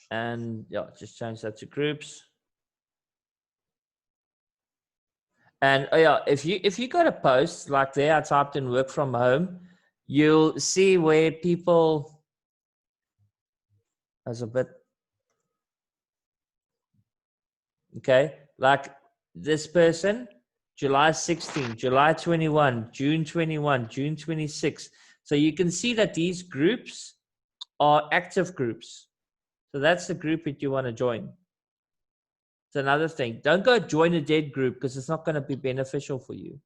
And yeah, just change that to groups. And oh yeah, if you go to posts like there, I typed in work from home, you'll see where people as a bit okay, like this person, July 16, July 21, June 21, June 26. So you can see that these groups are active groups. So that's the group that you want to join. It's another thing. Don't go join a dead group because it's not going to be beneficial for you.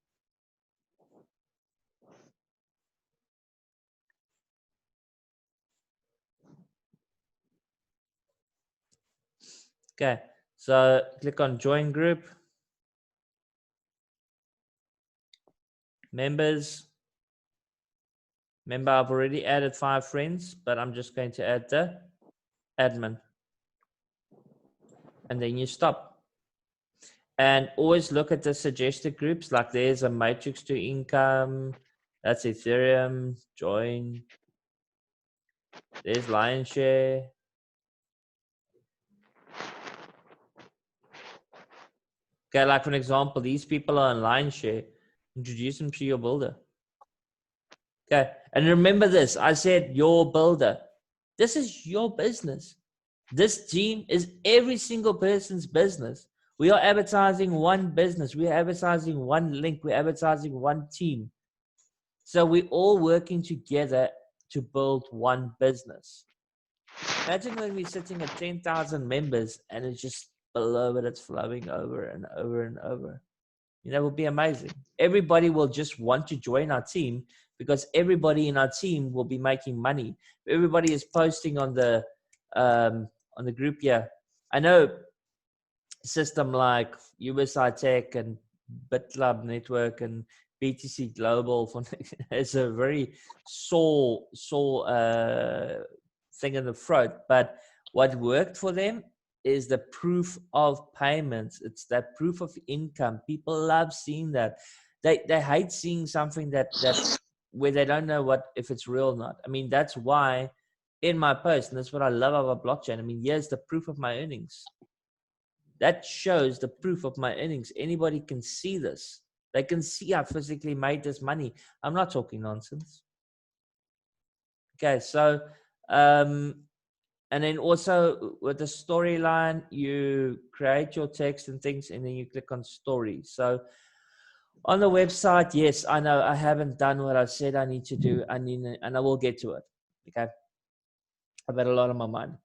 Okay, so click on join group. Members. Remember, I've already added 5 friends, but I'm just going to add the admin. And then you stop. And always look at the suggested groups. Like there's a matrix to income. That's Ethereum. Join. There's Lion Share. Okay, like for an example, these people are on Lion Share. Introduce them to your builder. Okay, and remember this. I said your builder. This is your business. This team is every single person's business. We are advertising one business. We are advertising one link. We're advertising one team. So we're all working together to build one business. Imagine when we're sitting at 10,000 members and it's just below it, it's flowing over and over and over. You know, it would be amazing. Everybody will just want to join our team because everybody in our team will be making money. Everybody is posting on the group here. I know system like USI Tech and BitClub Network and BTC Global is a very sore thing in the throat. But what worked for them is the proof of payments. It's that proof of income. People love seeing that. They hate seeing something that's where they don't know if it's real or not. I mean, that's why in my post, and that's what I love about blockchain. I mean, here's the proof of my earnings. That shows the proof of my earnings. Anybody can see this. They can see I physically made this money. I'm not talking nonsense. Okay, so and then also with the storyline, you create your text and things, and then you click on story. So on the website, yes, I know I haven't done what I said I need to do. And I will get to it. Okay, I've had a lot on my mind.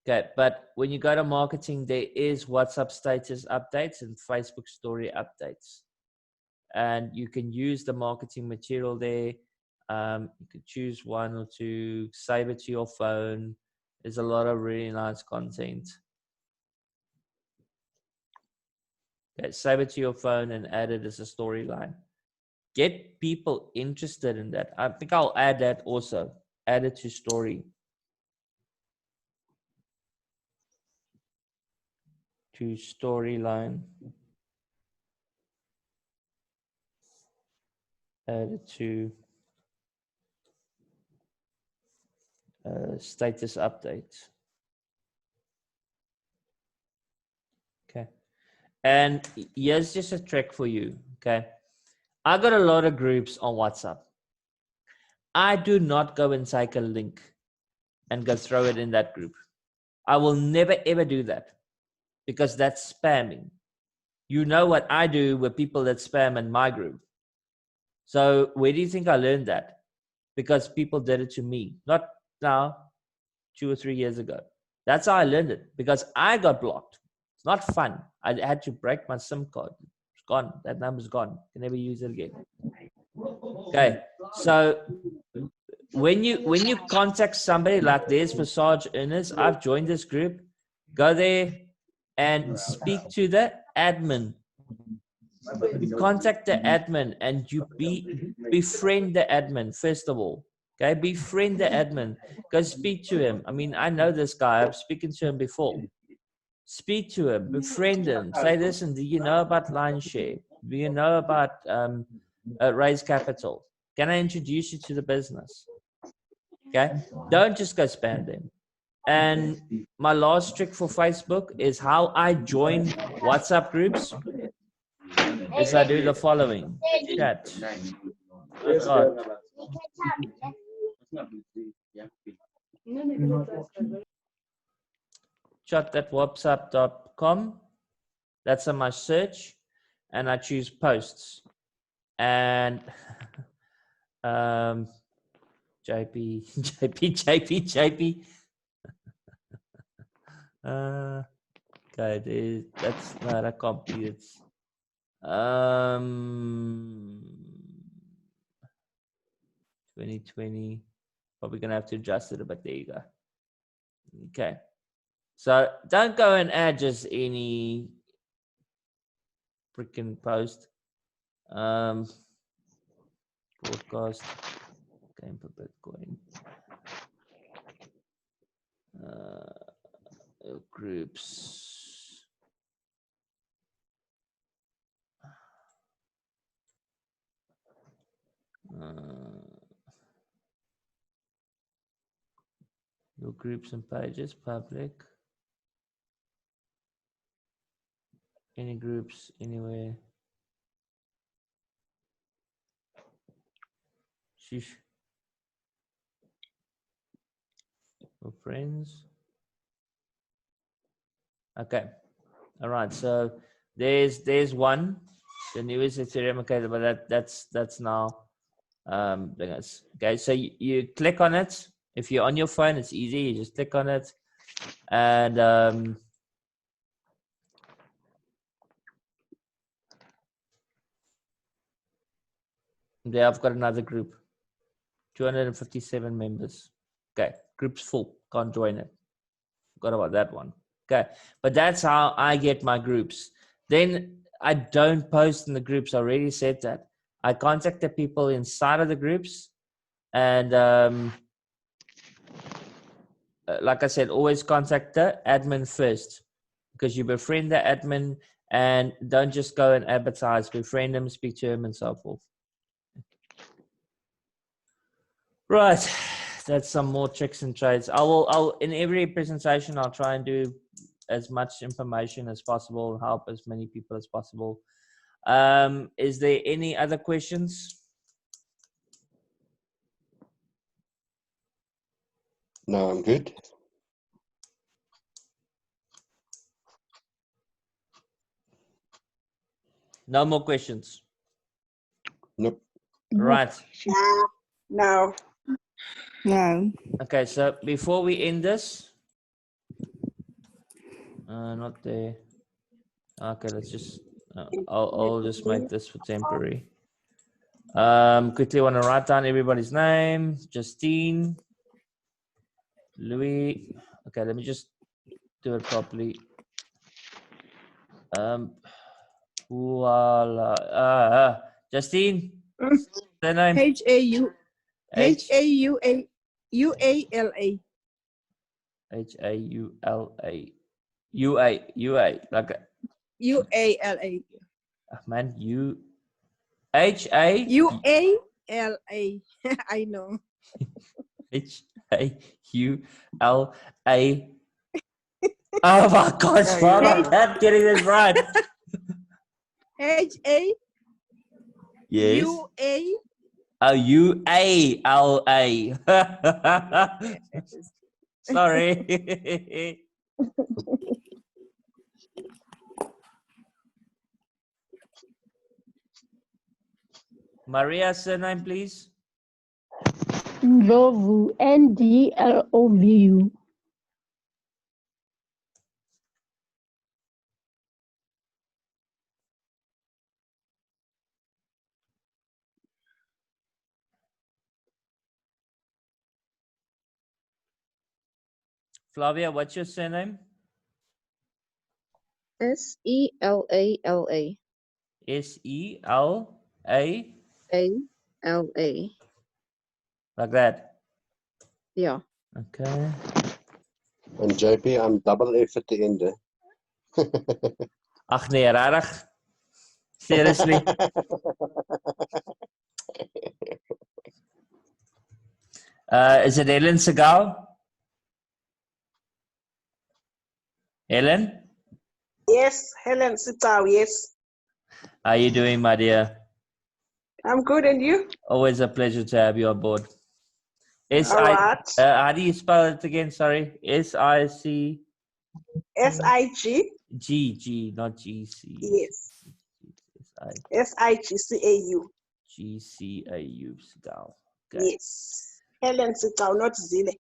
Okay, but when you go to marketing, there is WhatsApp status updates and Facebook story updates. And you can use the marketing material there. You could choose 1 or 2, save it to your phone. There's a lot of really nice content. Okay, save it to your phone and add it as a storyline. Get people interested in that. I think I'll add that also. Add it to story. To storyline. Add it to status updates. Okay. And here's just a trick for you. Okay. I got a lot of groups on WhatsApp. I do not go and take a link and go throw it in that group. I will never ever do that because that's spamming. You know what I do with people that spam in my group. So where do you think I learned that? Because people did it to me, not now, 2 or 3 years ago. That's how I learned it, because I got blocked. It's not fun. I had to break my SIM card. It's gone. That number's gone. Can never use it again. Okay, so when you contact somebody like this for Sarge Earners, I've joined this group. Go there and speak to the admin. Contact the admin and you befriend the admin first of all. Okay, befriend the admin. Go speak to him. I mean, I know this guy. I've spoken to him before. Speak to him, befriend him. Say, listen, do you know about Lion Share? Do you know about Raise Capital? Can I introduce you to the business? Okay, don't just go spam them. And my last trick for Facebook is how I join WhatsApp groups. Is I do the following. Chat. Chat@whatsapp.com. That's on my search, and I choose posts. And JP. Okay, that's no, that can't be it. 2020. Probably gonna have to adjust it a bit. There you go. Okay. So don't go and add just any freaking post. Broadcast game for Bitcoin. Groups. Your groups and pages, public. Any groups, anywhere. Sheesh. For friends. Okay. All right. So there's one, the newest Ethereum. Okay, but that's now okay. So you click on it. If you're on your phone, it's easy. You just click on it, and there I've got another group, 257 members. Okay, group's full. Can't join it. Forgot about that one. Okay, but that's how I get my groups. Then I don't post in the groups. I already said that. I contact the people inside of the groups, and like I said, always contact the admin first, because you befriend the admin, and don't just go and advertise. Befriend them, speak to them, and so forth. Right, that's some more tricks and trades. I'll in every presentation I'll try and do as much information as possible, help as many people as possible. Is there any other questions? No, I'm good. No more questions. Nope. Right. No. No. Okay, so before we end this, not there. Okay, let's just. I'll just make this for temporary. Quickly want to write down everybody's name. Justine, Louis. Okay, let me just do it properly. Justine, the name. H-A-U-A-U-A-L-A. H-A-U-L-A. U-A. Like U-A-L-A. man, H-A. U-A-L-A. I know. H-A-U-L-A. Oh my gosh, Mom, I'm not getting this right. H-A. Yes. U-A. Oh, U-A-L-A. Sorry. Maria's surname, please. Ndlovu, Ndlovu. Flavia, what's your surname? S-E-L-A-L-A. S-E-L-A? A-L-A. Like that? Yeah. Okay. And JP, I'm double F at the end. Ach nee, rarig. Seriously? Is it Helen Segal? Helen? Yes, Helen Sitau, yes. How are you doing, my dear? I'm good, and you? Always a pleasure to have you on board. All right. How do you spell it again? Sorry. S-I-C? S-I-G? G, not G-C. Yes. S-I-G-C-A-U. G-C-A-U, Segal. Okay. Yes. Helen Sitau, not Zile.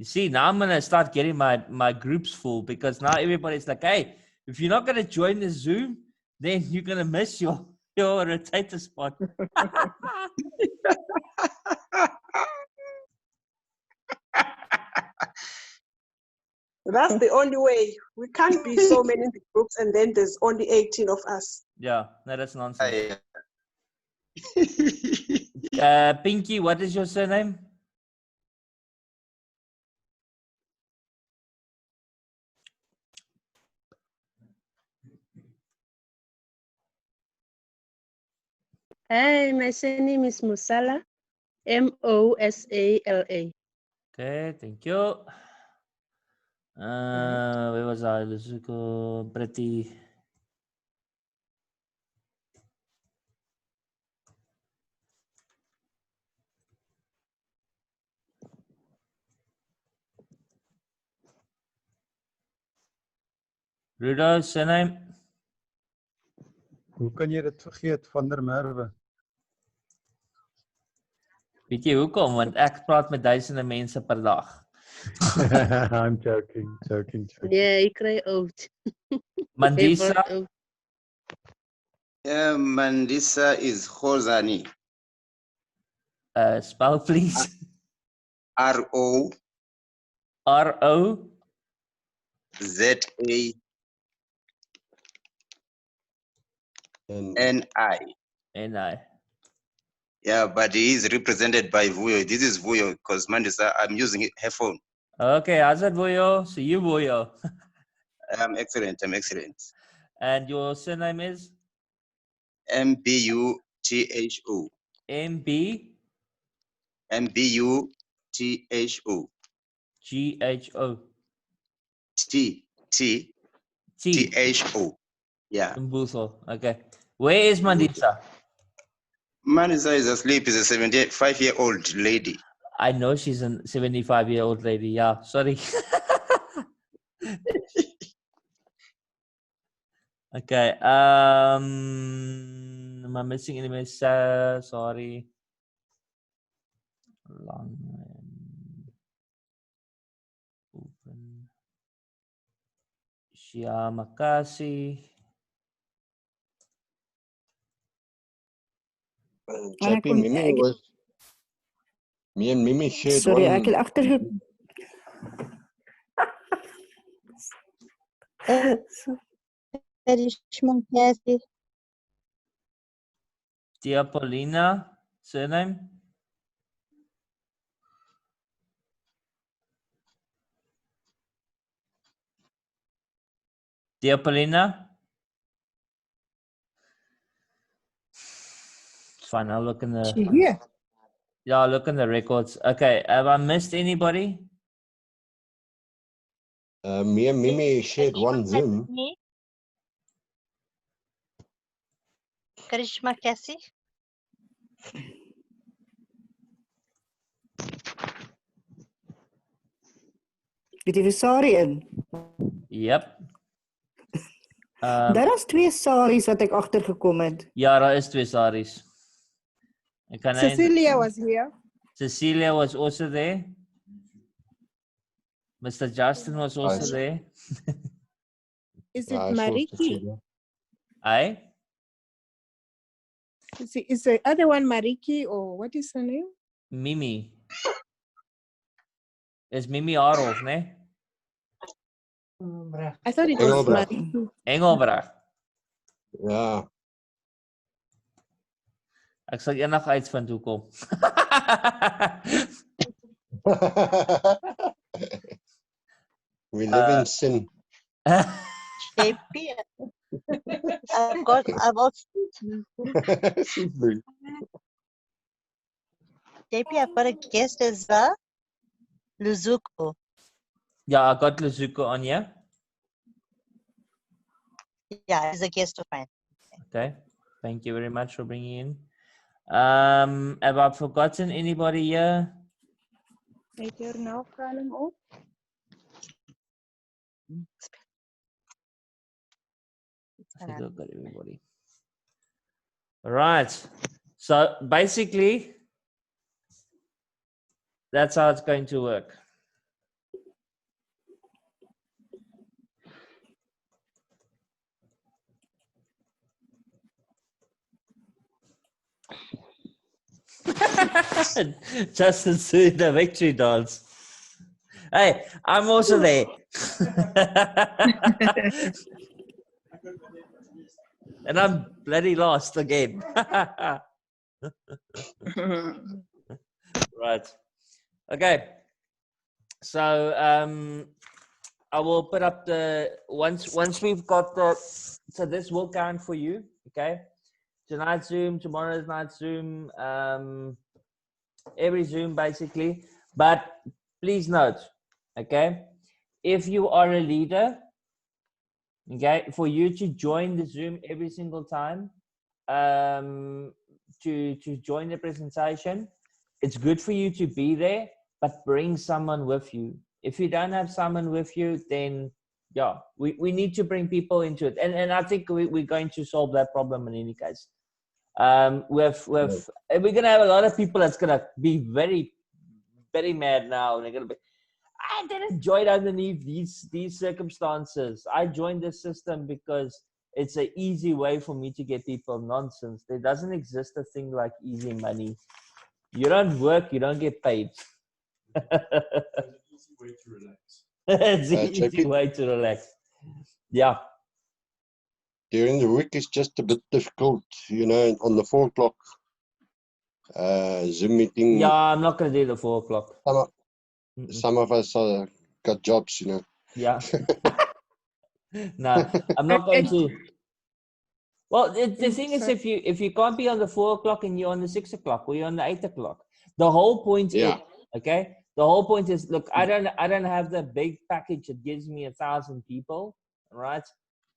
You see, now I'm gonna start getting my groups full because now everybody's like, hey, if you're not gonna join the Zoom, then you're gonna miss your rotator spot. That's the only way. We can't be so many in the groups and then there's only 18 of us. Yeah, no, that's nonsense. Aye. Pinky, what is your surname? Hi, my surname is Musala. Mosala. Okay, thank you. Where was I? Let's go pretty. Rudolph, surname? Hoe kan jy dit vergeet, Van der Merwe? Weet jy hoekom? Want ek praat met duisende mense per dag. I'm joking. Yeah, ik krijg oud. Mandisa, Mandisa is Khosani. spell please. R-O-Z-A. N-I. N-I. Yeah, but he is represented by Vuyo. This is Vuyo because Mandisa, I'm using her phone. Okay, how's it, Vuyo? So you, Vuyo. I'm excellent. And your surname is? M-B-U-T-H-O. M-B? M-B-U-T-H-O. G-H-O. T-H-O. Yeah. Mbuso. Okay. Where is Mandisa? Mandisa is asleep. Is a 75-year-old lady. I know she's a 75-year-old lady. Yeah, sorry. Okay. Am I missing any message? Sorry. Long open. Shia Makasi. JP, me and Mimi shared Sorry, one. ek het agter. Tia Paulina, surname? Tia Paulina? It's fine, I'll look in the... Yeah. Yeah, I'll look in the records. Okay, have I missed anybody? Me and Mimi shared one Zoom. Karishma Cassie. Het jy vir Sari in? Yep. Daar is 2 Saris wat ek agtergekom het. Ja, daar is 2 saris. Cecilia was here. Cecilia was also there. Mr. Justin was also there. Is it Mariki? Aye? Is the other one Mariki or what is her name? Mimi. Is Mimi Arhoff, ne? I thought it was Mariki. Engelbrecht. Ja. Ek sal eendag uitvind hoekom. We live in sin. JP. I've got a guest as well. Luzuko. Yeah, I got Luzuko on here. Yeah, he's a guest of mine. Okay. Thank you very much for bringing in. Have I forgotten anybody here? Het jy nou kalm op? I think I've got everybody. All right. So basically, that's how it's going to work. Justin's doing the victory dance. Hey, I'm also there. And I'm bloody lost again. Right. Okay. So I will put up the once we've got the, so this will count for you. Okay. Tonight's Zoom, tomorrow's night Zoom, every Zoom basically. But please note, okay, if you are a leader, okay, for you to join the Zoom every single time, to join the presentation, it's good for you to be there, but bring someone with you. If you don't have someone with you, then yeah, we need to bring people into it. And I think we're going to solve that problem in any case. We're going to have a lot of people that's going to be very, very mad now. And they're going to be, I didn't join underneath these circumstances. I joined this system because it's an easy way for me to get people. Nonsense. There doesn't exist a thing like easy money. You don't work, you don't get paid. It's an easy way to relax. Yeah. During the week is just a bit difficult, you know, on the 4 o'clock Zoom meeting. Yeah, I'm not going to do the 4 o'clock. Some of us got jobs, you know. Yeah. No, I'm not going to. Well, the thing is, if you can't be on the 4 o'clock and you're on the 6 o'clock or you're on the 8 o'clock, the whole point is, okay, the whole point is, look, I don't have the big package that gives me 1,000 people, right?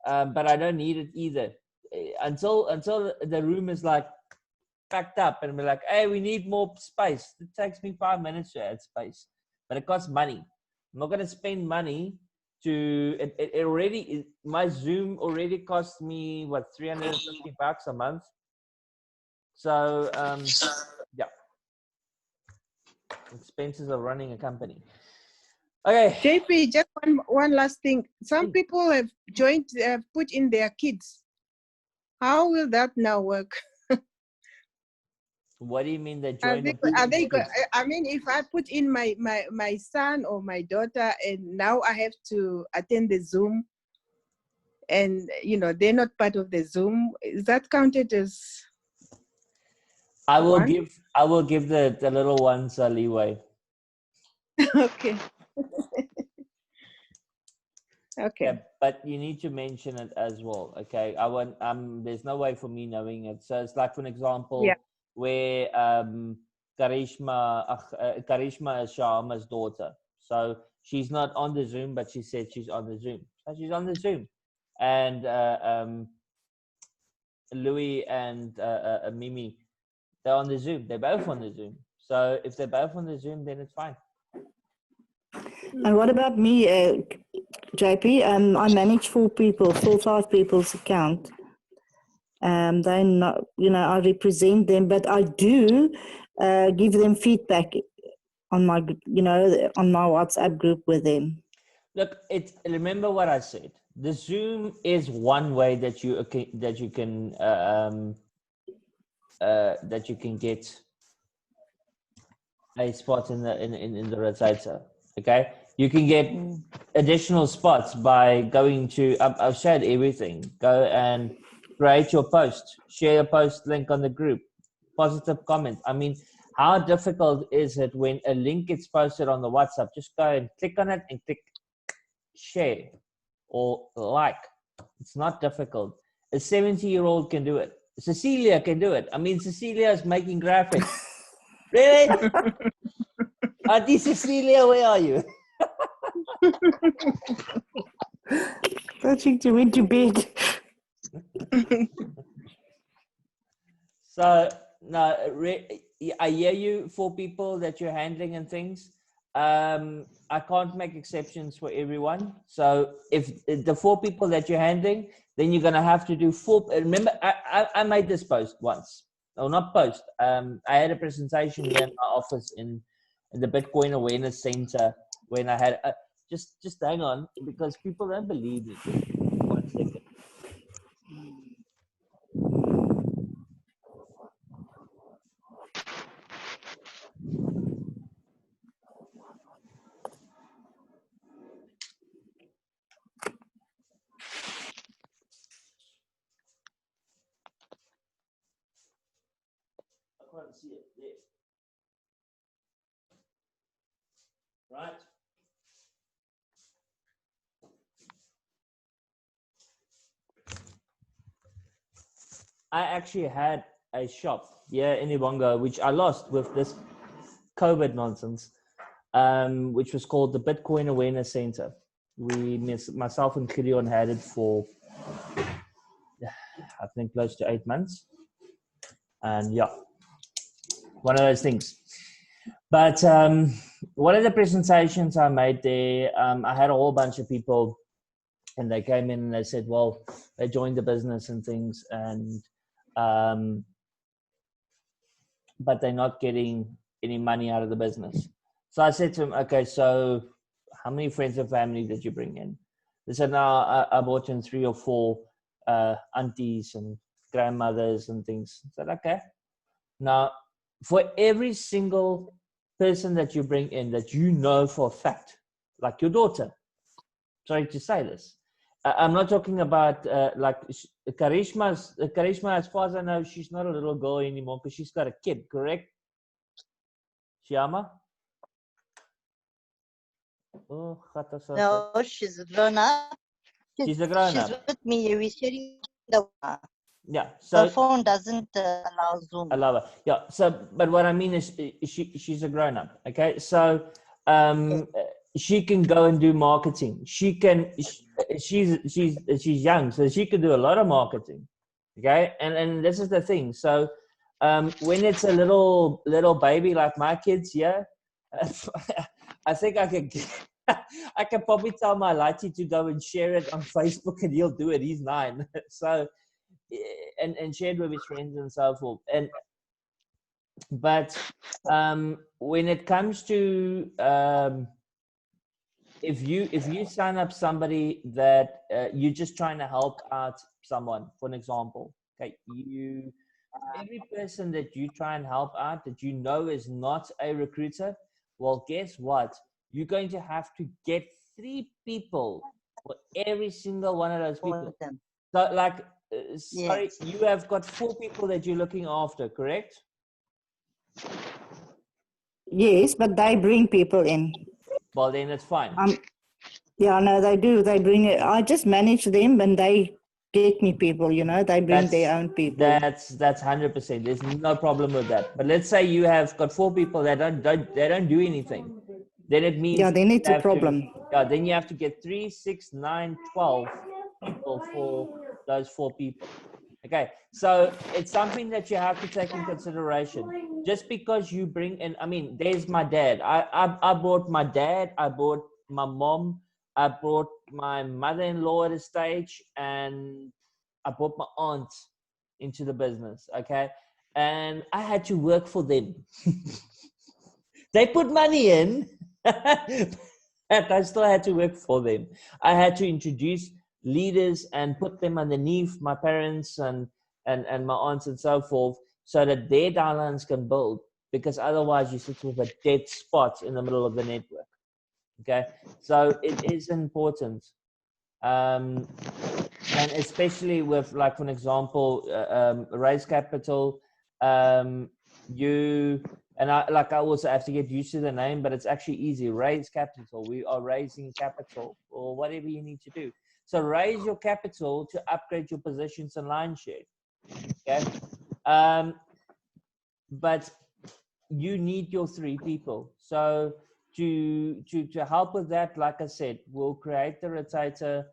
But I don't need it either until the room is like packed up and we're like, hey, we need more space. It takes me 5 minutes to add space, but it costs money. I'm not going to spend money to it already. My Zoom already cost me what, $350 a month. So yeah, expenses of running a company. Okay, JP, just one last thing. Some people have joined, put in their kids. How will that now work? What do you mean they Are join? they I mean, if I put in my son or my daughter and now I have to attend the Zoom and, you know, they're not part of the Zoom, is that counted as I will give the little ones a leeway. Okay. Okay. Yeah, but you need to mention it as well. Okay, I want there's no way for me knowing it. So it's like, for an example, where Karishma is Shama's daughter. So she's not on the Zoom, but she said she's on the Zoom. So she's on the Zoom. And Louis and Mimi, they're on the Zoom. They're both on the Zoom. So if they're both on the Zoom, then it's fine. And what about me, JP? I manage 4 5 people's account. They're not, you know, I represent them, but I do give them feedback on my, you know, on my WhatsApp group with them. Look, remember what I said. The Zoom is one way that you can get a spot in the rotator. Okay, you can get additional spots by going to. I've shared everything. Go and create your post. Share your post link on the group. Positive comment. I mean, how difficult is it when a link gets posted on the WhatsApp? Just go and click on it and click share or like. It's not difficult. A 70-year-old can do it. Cecilia can do it. I mean, Cecilia is making graphics. Really? Auntie Cecilia, where are you? I think they went to bed. So, no, I hear you, 4 people that you're handling and things. I can't make exceptions for everyone. So if the 4 people that you're handling, then you're going to have to do 4. Remember, I made this post once. No, not post. I had a presentation here in my office in the Bitcoin Awareness Center when I had, just hang on, because people don't believe me. 1 second. see it there. Right. I actually had a shop here in Ibonga, which I lost with this COVID nonsense, which was called the Bitcoin Awareness Center. Myself and Gideon had it for, I think, close to 8 months. And yeah, one of those things. But one of the presentations I made there, I had a whole bunch of people, and they came in and they said, well, they joined the business and things, and but they're not getting any money out of the business. So I said to them, okay, so how many friends and family did you bring in? They said, no, I brought in 3 or 4 aunties and grandmothers and things. I said, okay. Now, for every single person that you bring in that you know for a fact, like your daughter, sorry to say this, I'm not talking about like Karishma, as far as I know, she's not a little girl anymore because she's got a kid, correct? Shyama? Oh, No, she's grown up. She's a grown She's up. with me. We're sharing the. Yeah. Her So phone doesn't allow Zoom. I love her. Yeah. So, but what I mean is, she's a grown up. Okay. So, she can go and do marketing. She's young, so she can do a lot of marketing. Okay. And this is the thing. So, when it's a little baby like my kids, yeah, I think I could. I can probably tell my Lighty to go and share it on Facebook, and he'll do it. He's 9, so and share it with his friends and so forth. But when it comes to if you sign up somebody that you're just trying to help out someone, for an example, okay, every person that you try and help out that you know is not a recruiter, well, guess what? You're going to have to get 3 people for every single one of those people. So, like, sorry, Yes. you have got 4 people that you're looking after, correct? Yes, but they bring people in. Well, then it's fine. Yeah, no, they do. They bring it. I just manage them, and they get me people. You know, they bring their own people. That's 100%. There's no problem with that. But let's say you have got 4 people that don't do anything. Then it means then it's a problem. Then you have to get 3, 6, 9, 12 people for those 4 people. Okay, so it's something that you have to take in consideration. Just because you bring in, I mean, there's my dad. I brought my dad, I brought my mom, I brought my mother-in-law at a stage, and I brought my aunt into the business, okay? And I had to work for them. They put money in, and I still had to work for them. I had to introduce leaders and put them underneath my parents and my aunts and so forth, so that their downlines can build, because otherwise you sit with a dead spot in the middle of the network. Okay, so it is important, and especially with, like, for an example, raise capital. I also have to get used to the name, but it's actually easy. Raise capital. We are raising capital, or whatever you need to do. So raise your capital to upgrade your positions in line share. Okay. But you need your 3 people. So to help with that, like I said, we'll create the rotator,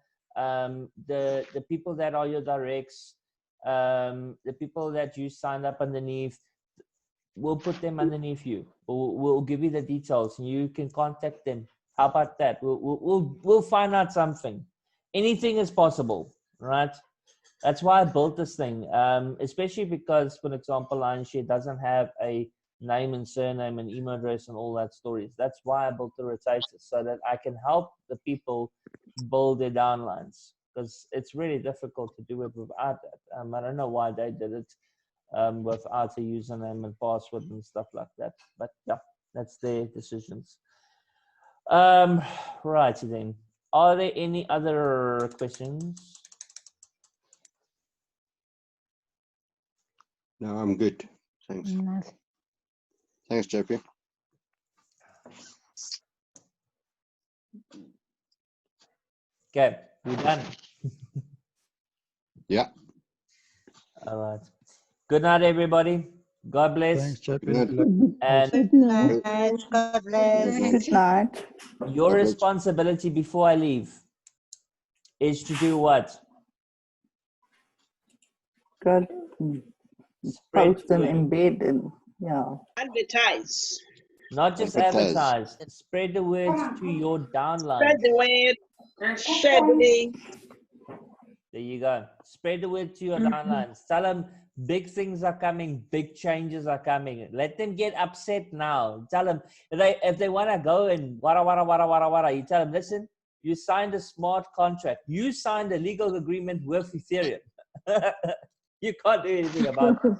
the people that are your directs, the people that you signed up underneath, we'll put them underneath you. We'll give you the details and you can contact them. How about that? We'll find out something. Anything is possible, right? That's why I built this thing, especially because, for example, Lionshare doesn't have a name and surname and email address and all that stories. That's why I built the rotator, so that I can help the people build their downlines, because it's really difficult to do it without that. I don't know why they did it without a username and password and stuff like that. But yeah, that's their decisions. Right then. Are there any other questions? No, I'm good. Thanks. Thanks, JP. Okay, we done. Yeah. All right. Good night, everybody. God bless. Thanks, JP. And Good night. God bless. Good night. your responsibility before I leave is to do what? God, Spread post the and word. embed and yeah. Advertise. Not just advertise. Spread the word to your downlines. Spread the word. Share the link. There you go. Spread the word to your downlines. Tell them big things are coming, big changes are coming. Let them get upset now. Tell them if they want to go and wara, you tell them, listen, you signed a smart contract. You signed a legal agreement with Ethereum. You can't do anything about it.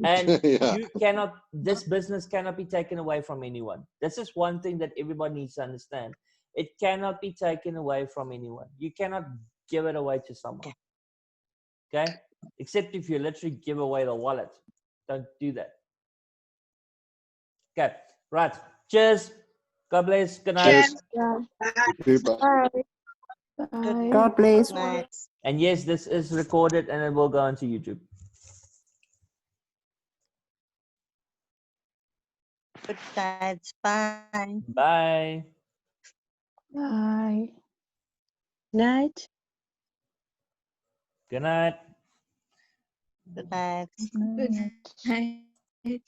And Yeah. you cannot, this business cannot be taken away from anyone. This is one thing that everybody needs to understand. It cannot be taken away from anyone. You cannot give it away to someone. Okay? Except if you literally give away the wallet. Don't do that. Okay. Right. Cheers. God bless. Good night. Cheers. Bye. God bless. And yes, this is recorded and it will go onto YouTube. Good night. Bye. Bye. Bye. Night. Good night. Good night. Good night.